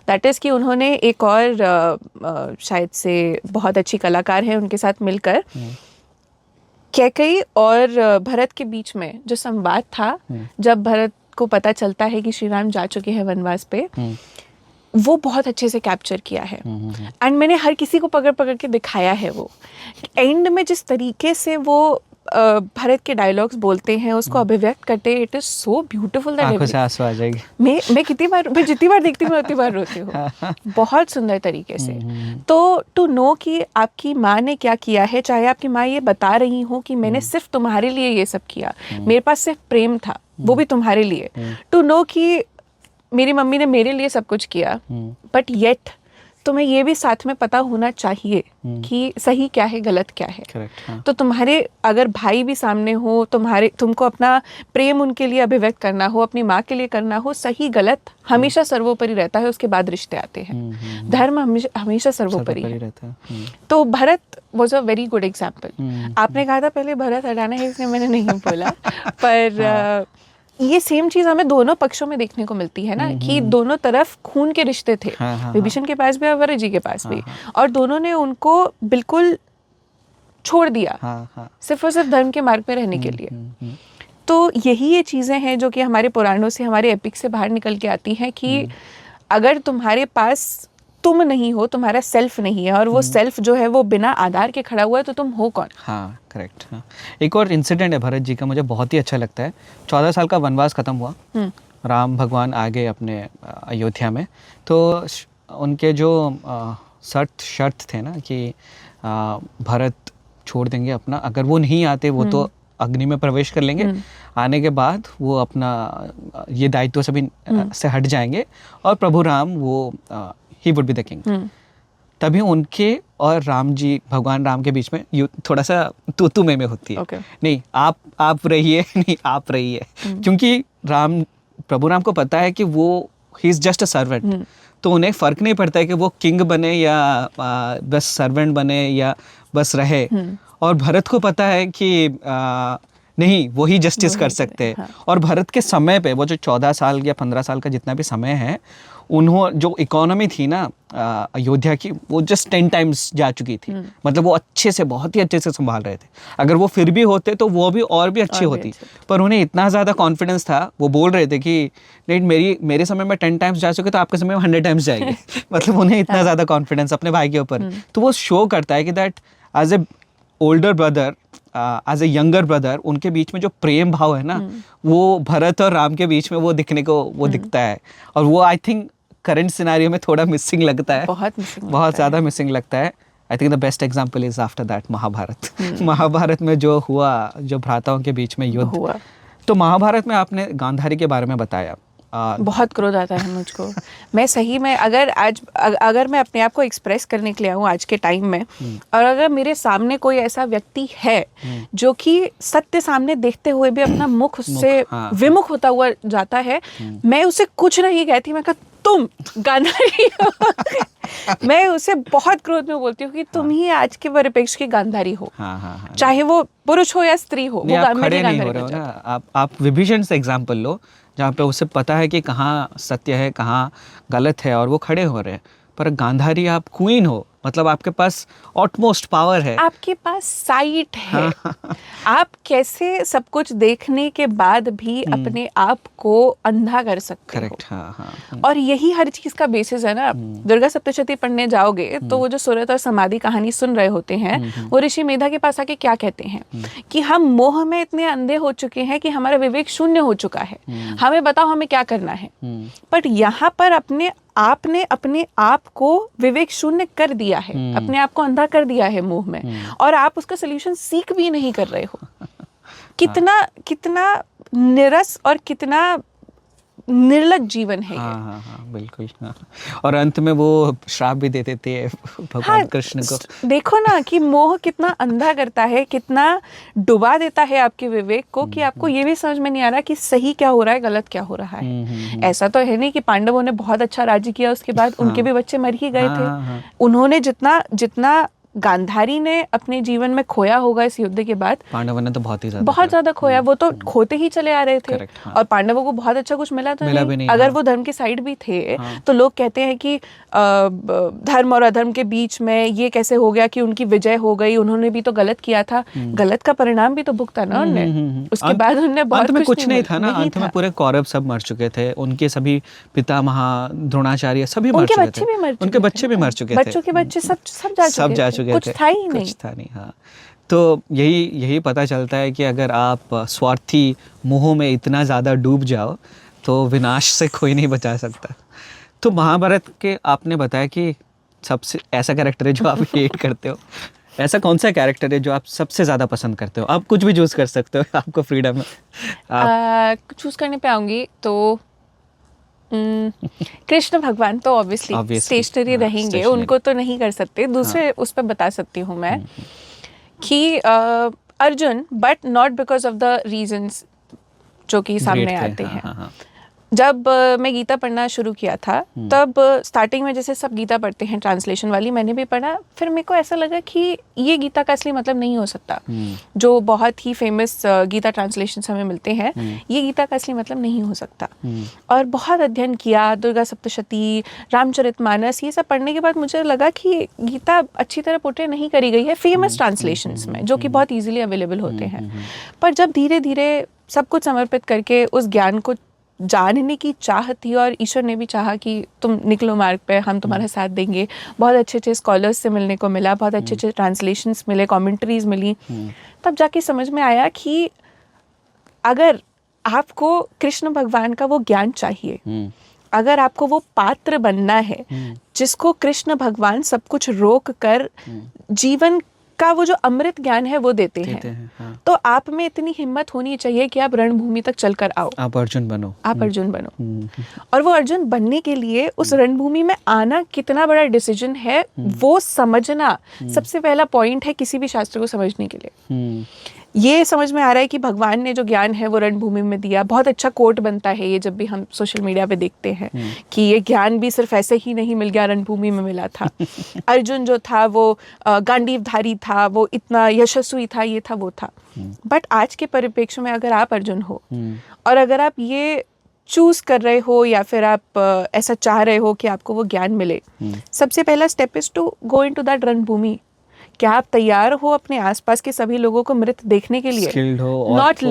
[SPEAKER 1] दैट इज कि उन्होंने एक और शायद से बहुत अच्छी कलाकार है, उनके साथ मिलकर कैकेयी और भरत के बीच में जो संवाद था, जब भरत को पता चलता है कि श्री राम जा चुके हैं वनवास पे, वो बहुत अच्छे से कैप्चर किया है। एंड मैंने हर किसी को पकड़ के दिखाया है। वो एंड में जिस तरीके से वो भरत के डायलॉग्स बोलते हैं, उसको अभिव्यक्त करते हैं, it is so beautiful that
[SPEAKER 2] आंखों से आंसू आ जाएगी।
[SPEAKER 1] मैं जितनी बार देखती हूँ उतनी बार रोती हूँ, बहुत सुंदर तरीके से। तो टू नो कि आपकी माँ ने क्या किया है, चाहे आपकी माँ ये बता रही हो कि मैंने सिर्फ तुम्हारे लिए ये सब किया, मेरे पास सिर्फ प्रेम था, वो भी तुम्हारे लिए। टू नो कि मेरी मम्मी ने मेरे लिए सब कुछ किया, बट येट तुम्हें ये भी साथ में पता होना चाहिए कि सही क्या है, गलत क्या है।
[SPEAKER 2] Correct,
[SPEAKER 1] तो तुम्हारे अगर भाई भी सामने हो, तुमको अपना प्रेम उनके लिए अभिव्यक्त करना हो, अपनी माँ के लिए करना हो, सही गलत हमेशा सर्वोपरि रहता है, उसके बाद रिश्ते आते हैं। धर्म हमेशा सर्वोपरि है। तो Bharat was a very good example. आपने कहा था पहले भरत हटाना है, इसलिए मैंने नहीं बोला, पर ये सेम चीज हमें दोनों पक्षों में देखने को मिलती है ना, कि दोनों तरफ खून के रिश्ते थे, विभीषण के पास भी और वरद जी के पास भी, और दोनों ने उनको बिल्कुल छोड़ दिया सिर्फ और सिर्फ धर्म के मार्ग पे रहने के लिए। तो यही ये चीजें हैं जो कि हमारे पुराणों से, हमारे एपिक से बाहर निकल के आती हैं, कि अगर तुम्हारे पास तुम नहीं हो, तुम्हारा सेल्फ नहीं है, और वो सेल्फ जो है वो बिना आधार के खड़ा हुआ है, तो तुम हो कौन?
[SPEAKER 2] हाँ, करेक्ट। हाँ, एक और इंसिडेंट है भरत जी का, मुझे बहुत ही अच्छा लगता है। 14 साल का वनवास खत्म हुआ, राम भगवान आ गए अपने अयोध्या में, तो उनके जो शर्त थे ना कि भरत छोड़ देंगे अपना, अगर वो नहीं आते वो तो अग्नि में प्रवेश कर लेंगे, आने के बाद वो अपना ये दायित्व सभी से हट जाएंगे और प्रभु राम वो he would be the king. तभी उनके और राम जी, भगवान राम के बीच में थोड़ा सा तू में होती है। नहीं आप रहिए, नहीं आप रहिए, क्योंकि प्रभु राम को पता है कि वो he is just a servant, तो उन्हें फर्क नहीं पड़ता है कि वो किंग बने या बस सर्वेंट बने या बस रहे। और भरत को पता है कि नहीं, वो ही जस्टिस कर सकते हैं। और भरत के समय पे वो जो 14 साल या 15 साल का जितना भी समय है, जो इकोनॉमी थी ना अयोध्या की, वो जस्ट 10 टाइम्स जा चुकी थी। मतलब वो बहुत ही अच्छे से संभाल रहे थे। अगर वो फिर भी होते तो वो भी और भी अच्छी होती, पर उन्हें इतना ज़्यादा कॉन्फिडेंस था, वो बोल रहे थे कि नहीं, मेरे समय में 10 टाइम्स जा चुके तो आपके समय में 100 टाइम्स जाएंगे। मतलब उन्हें इतना ज़्यादा कॉन्फिडेंस अपने भाई के ऊपर। तो वो शो करता है कि that as a older brother, as a younger brother, उनके बीच में जो प्रेम भाव है ना, वो भरत और राम के बीच में वो दिखता है। और वो आई थिंक करंट सिनेरियो में थोड़ा मिसिंग लगता है, बहुत ज़्यादा मिसिंग लगता है। I think the best example is after that Mahabharat. Mahabharat में जो हुआ, जो भ्राताओं के बीच में युद्ध हुआ, तो महाभारत में आपने गांधारी के बारे में बताया।
[SPEAKER 1] बहुत क्रोध आता है मुझको। मैं सही में अगर मैं अपने आप को एक्सप्रेस करने के लिए आऊँ आज के टाइम में, और अगर मेरे सामने कोई ऐसा व्यक्ति है जो कि सत्य सामने देखते हुए भी अपना मुख उससे विमुख होता हुआ जाता है, मैं उसे कुछ नहीं कहती, मैं कहती तुम गांधारी हो। मैं उसे बहुत क्रोध में बोलती हूँ कि तुम ही आज के परिप्रेक्ष्य की गांधारी हो। चाहे वो पुरुष हो या स्त्री हो, वो
[SPEAKER 2] खड़े नहीं हो रहे हो ना। आप विभीषण से एग्जाम्पल लो, जहाँ पे उसे पता है कि कहाँ सत्य है, कहाँ गलत है, और वो खड़े हो रहे हैं। पर गांधारी, आप क्वीन हो, मतलब आपके पास ऑटमोस्ट पावर है, आपके
[SPEAKER 1] पास साइट है। आप कैसे सब कुछ देखने के बाद भी अपने आप को अंधा कर सकते हो। और यही हर चीज का बेसिस है ना। दुर्गा सप्तशती पढ़ने जाओगे तो वो जो सूरत और समाधि कहानी सुन रहे होते हैं, वो ऋषि मेधा के पास आके क्या कहते हैं कि हम मोह में इतने अंधे हो चुके हैं कि हमारा विवेक शून्य हो चुका है, हमें बताओ हमें क्या करना है। बट यहाँ पर आपने अपने आप को विवेक शून्य कर दिया है, अपने आप को अंधा कर दिया है मोह में, और आप उसका सलूशन सीख भी नहीं कर रहे हो। कितना निरस और कितना निर्लज जीवन है ये।
[SPEAKER 2] बिल्कुल। और अंत में वो श्राप भी दे देते हैं भगवान कृष्ण को।
[SPEAKER 1] देखो ना कि मोह कितना अंधा करता है, कितना डुबा देता है आपके विवेक को, कि आपको ये भी समझ में नहीं आ रहा कि सही क्या हो रहा है, गलत क्या हो रहा है। ऐसा तो है नहीं कि पांडवों ने बहुत अच्छा राज्य किया, उसके बाद उनके भी बच्चे मर ही गए थे। उन्होंने जितना गांधारी ने अपने जीवन में खोया होगा इस युद्ध के बाद,
[SPEAKER 2] पांडवों ने तो बहुत ज्यादा
[SPEAKER 1] खोया। वो तो खोते ही चले आ रहे थे। और पांडवों को बहुत अच्छा कुछ मिला तो नहीं। अगर वो धर्म के साइड भी थे तो लोग कहते हैं कि धर्म और अधर्म के बीच में ये कैसे हो गया कि उनकी विजय हो गई, उन्होंने भी तो गलत किया था। गलत का परिणाम भी तो भुगता ना उन्होंने। उसके बाद उन्होंने बहुत
[SPEAKER 2] कुछ नहीं था ना। अंत में पूरे कौरव सब मर चुके थे, उनके सभी पितामह द्रोणाचार्य सभी मर चुके थे, उनके बच्चे भी मर चुके थे,
[SPEAKER 1] बच्चों के बच्चे सब जा चुके, कुछ था ही नहीं।
[SPEAKER 2] हाँ, तो यही पता चलता है कि अगर आप स्वार्थी मोह में इतना ज़्यादा डूब जाओ तो विनाश से कोई नहीं बचा सकता। तो महाभारत के आपने बताया कि सबसे ऐसा कैरेक्टर है जो आप हेट करते हो, ऐसा कौन सा कैरेक्टर है जो आप सबसे ज़्यादा पसंद करते हो? आप कुछ भी चूज़ कर सकते हो, आपको फ्रीडम है।
[SPEAKER 1] चूज़ करने पे आऊँगी तो कृष्ण भगवान तो ऑब्वियसली स्टेशनरी रहेंगे, उनको तो नहीं कर सकते। दूसरे उस पर बता सकती हूँ मैं कि Arjun, but not because of the reasons जो कि सामने आते हैं। जब मैं गीता पढ़ना शुरू किया था तब स्टार्टिंग में जैसे सब गीता पढ़ते हैं ट्रांसलेशन वाली, मैंने भी पढ़ा। फिर मेरे को ऐसा लगा कि ये गीता का असली मतलब नहीं हो सकता। जो बहुत ही फेमस गीता ट्रांसलेशन हमें मिलते हैं, ये गीता का असली मतलब नहीं हो सकता। और बहुत अध्ययन किया, दुर्गा सप्तशती, रामचरितमानस, ये सब पढ़ने के बाद मुझे लगा कि गीता अच्छी तरह पोर्ट्रे नहीं करी गई है फेमस ट्रांसलेशंस में, जो कि बहुत ईजिली अवेलेबल होते हैं। पर जब धीरे धीरे सब कुछ समर्पित करके उस ज्ञान को जानने की चाह थी, और ईश्वर ने भी चाहा कि तुम निकलो मार्ग पे, हम तुम्हारा साथ देंगे। बहुत अच्छे अच्छे स्कॉलर्स से मिलने को मिला, बहुत अच्छे अच्छे ट्रांसलेशंस मिले, कमेंट्रीज मिली। तब जाके समझ में आया कि अगर आपको कृष्ण भगवान का वो ज्ञान चाहिए, अगर आपको वो पात्र बनना है जिसको कृष्ण भगवान सब कुछ रोक कर जीवन का वो जो अमृत ज्ञान है वो देते हैं।
[SPEAKER 2] हाँ।
[SPEAKER 1] तो आप में इतनी हिम्मत होनी चाहिए कि आप रणभूमि तक चलकर आओ,
[SPEAKER 2] आप अर्जुन बनो,
[SPEAKER 1] आप अर्जुन बनो। और वो अर्जुन बनने के लिए उस रणभूमि में आना कितना बड़ा डिसीजन है वो समझना सबसे पहला पॉइंट है किसी भी शास्त्र को समझने के लिए। ये समझ में आ रहा है कि भगवान ने जो ज्ञान है वो रणभूमि में दिया। बहुत अच्छा कोट बनता है ये जब भी हम सोशल मीडिया पे देखते हैं कि ये ज्ञान भी सिर्फ ऐसे ही नहीं मिल गया, रणभूमि में मिला था। अर्जुन जो था वो गांडीवधारी था, वो इतना यशस्वी था, ये था वो था। बट आज के परिप्रेक्ष्य में अगर आप अर्जुन हो और अगर आप ये चूज कर रहे हो या फिर आप ऐसा चाह रहे हो कि आपको वो ज्ञान मिले, सबसे पहला step is to go into that रणभूमि। क्या आप तैयार हो अपने आसपास के सभी लोगों को मृत देखने के लिए?
[SPEAKER 2] स्किल्ड हो और
[SPEAKER 1] नॉट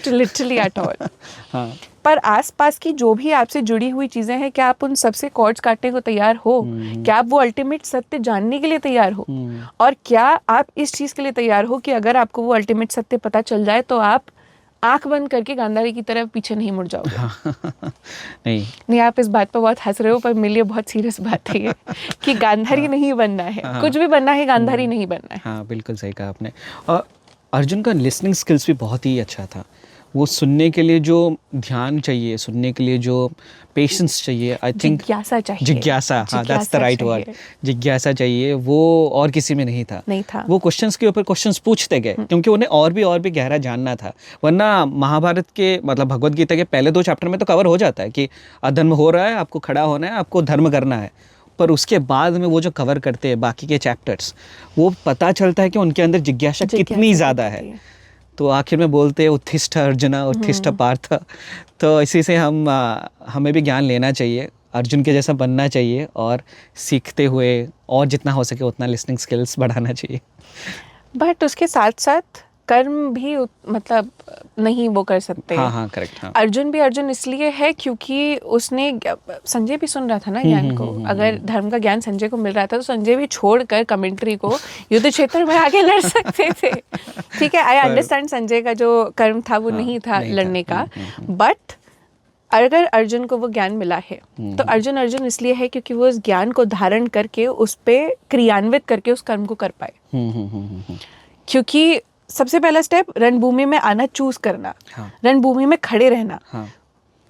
[SPEAKER 1] लिटरली एट ऑल।
[SPEAKER 2] हाँ।
[SPEAKER 1] पर आसपास की जो भी आपसे जुड़ी हुई चीजें हैं, क्या आप उन सबसे कॉर्ड्स काटने को तैयार हो? क्या आप वो अल्टीमेट सत्य जानने के लिए तैयार हो? और क्या आप इस चीज के लिए तैयार हो कि अगर आपको वो अल्टीमेट सत्य पता चल जाए तो आप आंख बंद करके गांधारी की तरफ पीछे नहीं मुड़ जाओगे? नहीं, आप इस बात पर बहुत हंस रहे हो, पर मेरे लिए बहुत सीरियस बात है ये कि गांधारी नहीं बनना है। कुछ भी बनना है, गांधारी नहीं बनना है।
[SPEAKER 2] हाँ, बिल्कुल सही कहा आपने। और अर्जुन का लिसनिंग स्किल्स भी बहुत ही अच्छा था। वो सुनने के लिए जो ध्यान चाहिए, सुनने के लिए जो पेशेंस चाहिए, आई थिंक जिज्ञासा, हाँ, दैट्स द राइट वर्ड, जिज्ञासा चाहिए, वो और किसी में नहीं था। वो क्वेश्चंस के ऊपर क्वेश्चंस पूछते गए क्योंकि उन्हें और भी गहरा जानना था। वरना महाभारत के मतलब भगवद गीता के पहले 2 चैप्टर में तो कवर हो जाता है कि अधर्म हो रहा है, आपको खड़ा होना है, आपको धर्म करना है। पर उसके बाद में वो जो कवर करते हैं बाकी के चैप्टर्स, वो पता चलता है कि उनके अंदर जिज्ञासा कितनी ज़्यादा है। तो आखिर में बोलते हैं उत्तिष्ठ अर्जुना, उत्तिष्ठ पार्थ। तो इसी से हमें भी ज्ञान लेना चाहिए, अर्जुन के जैसा बनना चाहिए और सीखते हुए और जितना हो सके उतना लिसनिंग स्किल्स बढ़ाना चाहिए।
[SPEAKER 1] बट उसके साथ साथ कर्म भी मतलब नहीं वो कर सकते।
[SPEAKER 2] हाँ, करेक्ट। हाँ।
[SPEAKER 1] अर्जुन भी अर्जुन इसलिए है क्योंकि उसने, संजय भी सुन रहा था ना ज्ञान को। अगर धर्म का ज्ञान संजय को मिल रहा था तो संजय भी छोड़कर कमेंट्री को युद्ध क्षेत्र में आगे लड़ सकते थे। ठीक है, आई अंडरस्टैंड संजय का जो कर्म था वो नहीं था लड़ने का। बट अगर अर्जुन को वो ज्ञान मिला है तो अर्जुन इसलिए है क्योंकि वो उस ज्ञान को धारण करके उस पे क्रियान्वित करके उस कर्म को कर पाए। क्योंकि सबसे पहला स्टेप रणभूमि में आना, चूज करना, रणभूमि में खड़े रहना।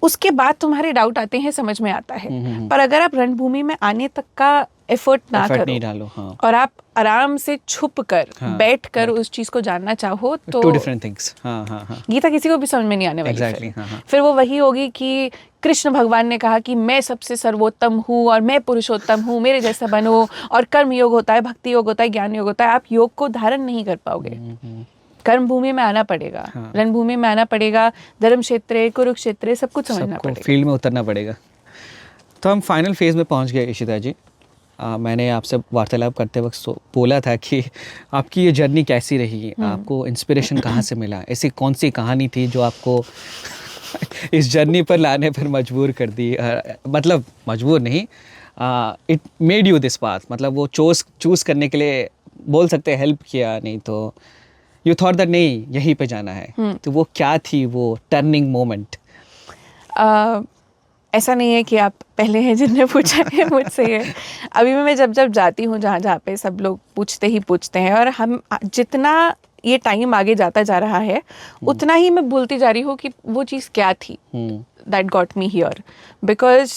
[SPEAKER 1] उसके बाद तुम्हारे डाउट आते हैं, समझ में आता है। पर अगर आप रणभूमि में आने तक का एफर्ट ना करो और आप आराम से छुप कर बैठ कर उस चीज को जानना चाहो तो
[SPEAKER 2] टू डिफरेंट थिंग्स।
[SPEAKER 1] गीता किसी को भी समझ में नहीं आने वाली। फिर वो वही होगी कि कृष्ण भगवान ने कहा कि मैं सबसे सर्वोत्तम हूँ और मैं पुरुषोत्तम हूँ, मेरे जैसा बनो। और कर्म योग होता है, भक्ति योग होता है, ज्ञान योग होता है। आप योग को धारण नहीं कर पाओगे। कर्म भूमि में आना पड़ेगा, रणभूमि में आना पड़ेगा, धर्म क्षेत्र, कुरुक्षेत्र, सब कुछ समझना पड़ेगा,
[SPEAKER 2] फील्ड में उतरना पड़ेगा। तो हम फाइनल फेज में पहुंच गए इशिता जी। मैंने आपसे वार्तालाप करते वक्त बोला था कि आपकी ये जर्नी कैसी रही, आपको इंस्पिरेशन कहाँ से मिला, ऐसी कौन सी कहानी थी जो आपको इस जर्नी पर लाने पर मजबूर कर दी? मतलब मजबूर नहीं, it made you this path, मतलब वो चूज़ करने के लिए बोल सकते हैं हेल्प किया, नहीं तो यू थॉट दैट नहीं यहीं पे जाना है। तो वो क्या थी वो टर्निंग मोमेंट?
[SPEAKER 1] ऐसा नहीं है कि आप पहले हैं जिनने पूछा है मुझसे ये। अभी मैं जब जाती हूँ जहाँ पे सब लोग पूछते हैं और हम जितना ये टाइम आगे जाता जा रहा है उतना ही मैं भूलती जा रही हूँ कि वो चीज़ क्या थी that got me here, because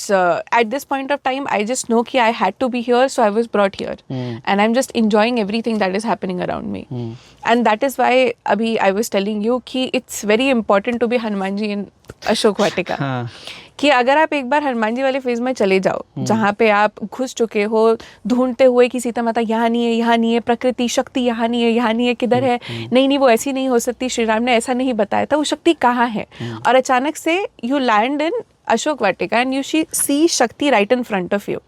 [SPEAKER 1] at this point of time I just know कि I had to be here, so I was brought here and I'm just enjoying everything that is happening around me and that is why अभी I was telling you कि it's very important to be Hanuman ji in Ashok Vatika. कि अगर आप एक बार हनुमान जी वाले phase में चले जाओ जहाँ पे आप घुस चुके हो ढूंढते हुए कि सीता माता यहाँ नहीं है, प्रकृति शक्ति यहाँ नहीं है, किधर है? नहीं वो ऐसी नहीं हो सकती, श्री राम ने ऐसा नहीं बताया था, वो शक्ति कहाँ है? और अचानक से you land in Ashok Vatika and you see Shakti right in front of you.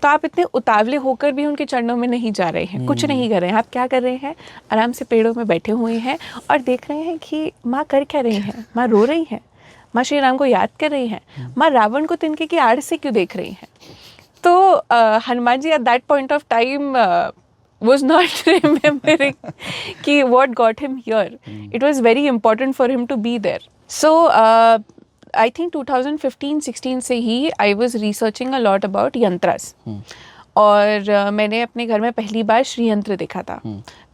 [SPEAKER 1] तो आप इतने उतावले होकर भी उनके चरणों में नहीं जा रहे हैं, कुछ नहीं कर रहे हैं। आप क्या कर रहे हैं? आराम से पेड़ों में बैठे हुए हैं और देख रहे हैं कि माँ कर क्या रही हैं। माँ रो रही हैं, माँ श्री राम को याद कर रही हैं, माँ रावण को तिनके की आड़ से क्यों देख रही हैं? तो Hanuman ji at that point of time was not remembering कि what got him here. It was very important for him to be there. So I think 2015-16 से ही I was researching a lot about yantras. और मैंने अपने घर में पहली बार श्री यंत्र देखा था।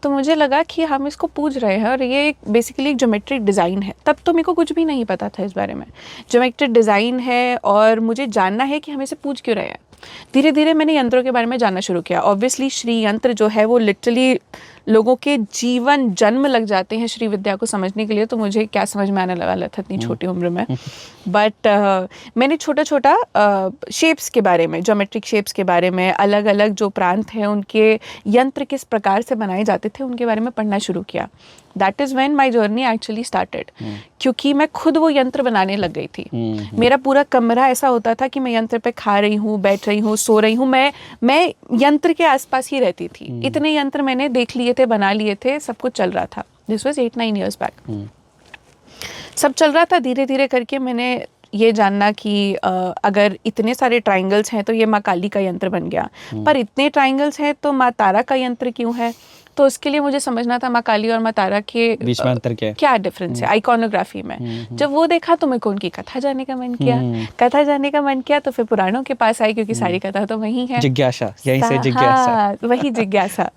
[SPEAKER 1] तो मुझे लगा कि हम इसको पूज रहे हैं और ये बेसिकली एक ज्योमेट्रिक डिज़ाइन है। तब तो मेरे को कुछ भी नहीं पता था इस बारे में। ज्योमेट्रिक डिज़ाइन है और मुझे जानना है कि हम इसे पूज क्यों रहे हैं। धीरे धीरे मैंने यंत्रों के बारे में जानना शुरू किया। ऑब्वियसली श्री यंत्र जो है वो लिटरली लोगों के जीवन जन्म लग जाते हैं श्री विद्या को समझने के लिए। तो मुझे क्या समझ में आने वाला था इतनी छोटी उम्र में। बट मैंने छोटा छोटा शेप्स के बारे में, ज्योमेट्रिक शेप्स के बारे में, अलग अलग जो प्रांत हैं उनके यंत्र किस प्रकार से बनाए जाते थे उनके बारे में पढ़ना शुरू किया। That is when my journey actually started. क्योंकि मैं खुद वो यंत्र बनाने लग गई थी। मेरा पूरा कमरा ऐसा होता था कि मैं यंत्र पे खा रही हूँ, बैठ रही हूँ, सो रही हूँ, मैं यंत्र के आसपास ही रहती थी। इतने यंत्र मैंने देख लिए थे, बना लिए थे, सब कुछ चल रहा था। This was 8-9 years back. सब चल रहा था। धीरे धीरे करके मैंने ये जानना कि अगर इतने सारे ट्राइंगल्स हैं तो ये माँ काली का यंत्र बन गया। पर इतने ट्राइंगल्स हैं तो माँ तारा का यंत्र क्यों है? तो उसके लिए मुझे समझना था माँ काली और माँ तारा के
[SPEAKER 2] बीच में अंतर
[SPEAKER 1] क्या डिफरेंस है आइकॉनोग्राफी में। जब वो देखा तो मेरे को उनकी कथा जानने का मन किया। कथा जानने का मन किया तो फिर पुराणों के पास आई, क्योंकि सारी कथा तो वही है।
[SPEAKER 2] जिज्ञासा, यहीं से जिज्ञासा।
[SPEAKER 1] हाँ, वही जिज्ञासा।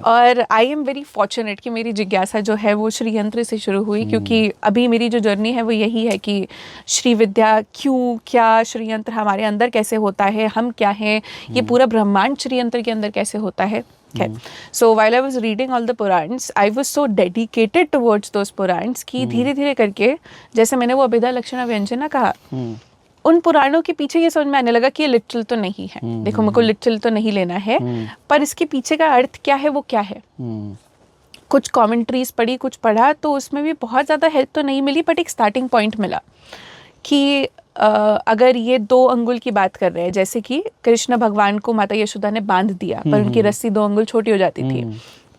[SPEAKER 1] और आई एम वेरी फॉर्चुनेट कि मेरी जिज्ञासा जो है वो श्री यंत्र से शुरू हुई। क्योंकि अभी मेरी जो जर्नी है वो यही है कि श्री विद्या क्यों, क्या श्री यंत्र हमारे अंदर कैसे होता है, हम क्या हैं, ये पूरा ब्रह्मांड श्री यंत्र के अंदर कैसे होता है। So while I was reading all the Purans, I was so dedicated towards those Purans कि धीरे धीरे करके, जैसे मैंने वो अभिधा लक्षणा व्यंजना कहा, उन पुराणों के पीछे ये समझ में आने लगा कि ये लिटरल तो नहीं है। देखो, मेरे को लिटरल तो नहीं लेना है, पर इसके पीछे का अर्थ क्या है वो क्या है। कुछ कमेंट्रीज पढ़ी, कुछ पढ़ा, तो उसमें भी बहुत ज़्यादा हेल्प तो नहीं मिली, बट एक स्टार्टिंग पॉइंट मिला कि अगर ये 2 अंगुल की बात कर रहे हैं, जैसे कि कृष्ण भगवान को माता यशोदा ने बांध दिया पर उनकी रस्सी 2 अंगुल छोटी हो जाती थी,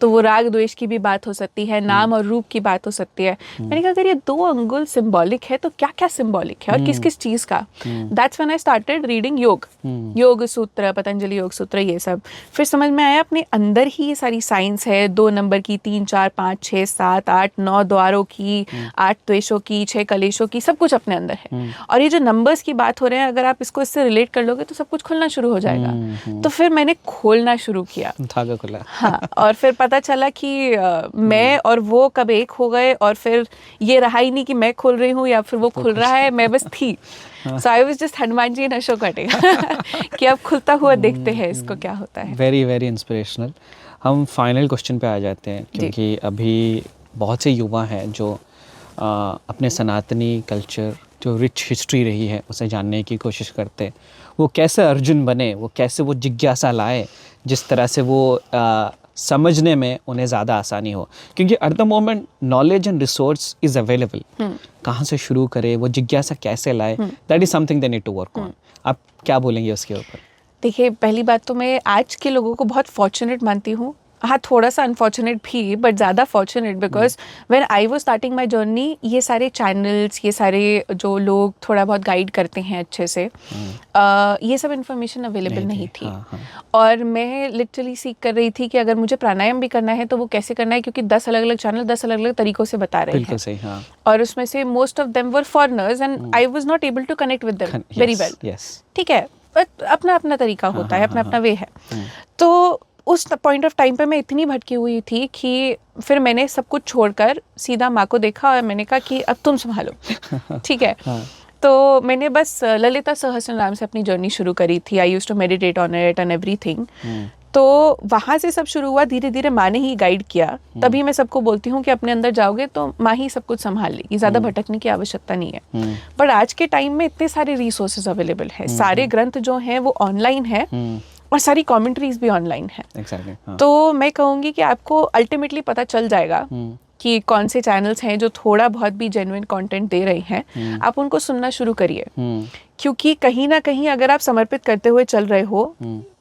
[SPEAKER 1] तो वो राग द्वेष की भी बात हो सकती है, नाम और रूप की बात हो सकती है। मैंने कहा अगर ये 2 अंगुल सिंबॉलिक है तो क्या क्या सिंबॉलिक है और किस किस चीज़ का। That's when I started reading योग सूत्र, पतंजलि योग सूत्र, ये सब। फिर समझ में आया अपने अंदर ही ये सारी साइंस है, 2 नंबर की, 3, 4, 5, 6, 7, 8, 9 द्वारों की, 8 द्वेषों की, 6 कलेशों की, सब कुछ अपने अंदर है। और ये जो नंबर्स की बात हो रहे हैं, अगर आप इसको इससे रिलेट कर लोगे तो सब कुछ खुलना शुरू हो जाएगा। तो फिर मैंने खोलना शुरू किया,
[SPEAKER 2] धागा खुला।
[SPEAKER 1] हाँ, और फिर पता चला कि मैं और वो कब एक हो गए, और फिर ये रहा ही नहीं कि मैं खोल रही हूँ या फिर वो खुल रहा है, मैं बस थी। सो I was just Hanuman ji इन अशोक वाटिका कि अब खुलता हुआ देखते हैं इसको क्या होता है।
[SPEAKER 2] Very very inspirational. हम फाइनल क्वेश्चन पे आ जाते हैं, क्योंकि अभी बहुत से युवा हैं जो अपने सनातनी कल्चर, जो रिच हिस्ट्री रही है, उसे जानने की कोशिश करते हैं। वो कैसे अर्जुन बने, वो कैसे वो जिज्ञासा लाए, जिस तरह से वो समझने में उन्हें ज़्यादा आसानी हो। क्योंकि at the moment knowledge and resource is available. कहाँ से शुरू करें, वो जिज्ञासा कैसे लाए, that is something they need to work on. आप क्या बोलेंगे उसके ऊपर?
[SPEAKER 1] देखिए, पहली बात तो मैं आज के लोगों को बहुत फॉर्चुनेट मानती हूँ। हाँ, थोड़ा सा अनफॉर्चुनेट भी, बट ज़्यादा fortunate, because when I was starting my journey, ये सारे चैनल्स, ये सारे जो लोग थोड़ा बहुत गाइड करते हैं अच्छे से, ये सब इन्फॉर्मेशन अवेलेबल नहीं थी। और मैं लिटरली सीख कर रही थी कि अगर मुझे प्राणायाम भी करना है तो वो कैसे करना है, क्योंकि 10 अलग अलग चैनल 10 अलग अलग तरीकों से बता रहे हैं।
[SPEAKER 2] सही, हाँ।
[SPEAKER 1] और उसमें से most of them were foreigners and I was not able to connect with them very well. ठीक है, बट अपना अपना तरीका होता है, अपना अपना वे है। तो उस पॉइंट ऑफ टाइम पे मैं इतनी भटकी हुई थी कि फिर मैंने सब कुछ छोड़कर सीधा माँ को देखा और मैंने कहा कि अब तुम संभालो। ठीक है। तो मैंने बस ललिता सहस्त्र नाम से अपनी जर्नी शुरू करी थी। I used to meditate on it and everything. तो वहाँ से सब शुरू हुआ। धीरे धीरे माँ ने ही गाइड किया। तभी मैं सबको बोलती हूँ कि अपने अंदर जाओगे तो माँ ही सब कुछ संभाल लेगी, ज़्यादा भटकने की आवश्यकता नहीं है। बट आज के टाइम में इतने सारे रिसोर्सेज अवेलेबल है, सारे ग्रंथ जो हैं वो ऑनलाइन है और सारी कमेंट्रीज भी ऑनलाइन है।
[SPEAKER 2] Exactly, हाँ।
[SPEAKER 1] तो मैं कहूँगी कि आपको अल्टीमेटली पता चल जाएगा कि कौन से चैनल्स हैं जो थोड़ा बहुत भी जेन्युइन कंटेंट दे रहे हैं। आप उनको सुनना शुरू करिए, क्योंकि कहीं ना कहीं अगर आप समर्पित करते हुए चल रहे हो,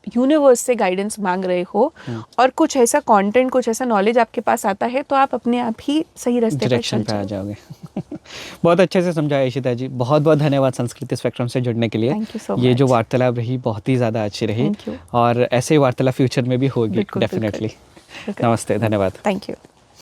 [SPEAKER 1] यूनिवर्स से गाइडेंस मांग रहे हो, और कुछ ऐसा कंटेंट, कुछ ऐसा नॉलेज आपके पास आता है, तो आप अपने आप ही सही रास्ते पे आ जाओगे।
[SPEAKER 2] बहुत अच्छे से समझाया इशिता जी। बहुत बहुत धन्यवाद संस्कृति स्पेक्ट्रम से जुड़ने के लिए। ये जो वार्तालाप रही बहुत ही ज़्यादा अच्छी रही, और ऐसे ही वार्तालाप फ्यूचर में भी होगी डेफिनेटली। नमस्ते, धन्यवाद।
[SPEAKER 1] Thank you.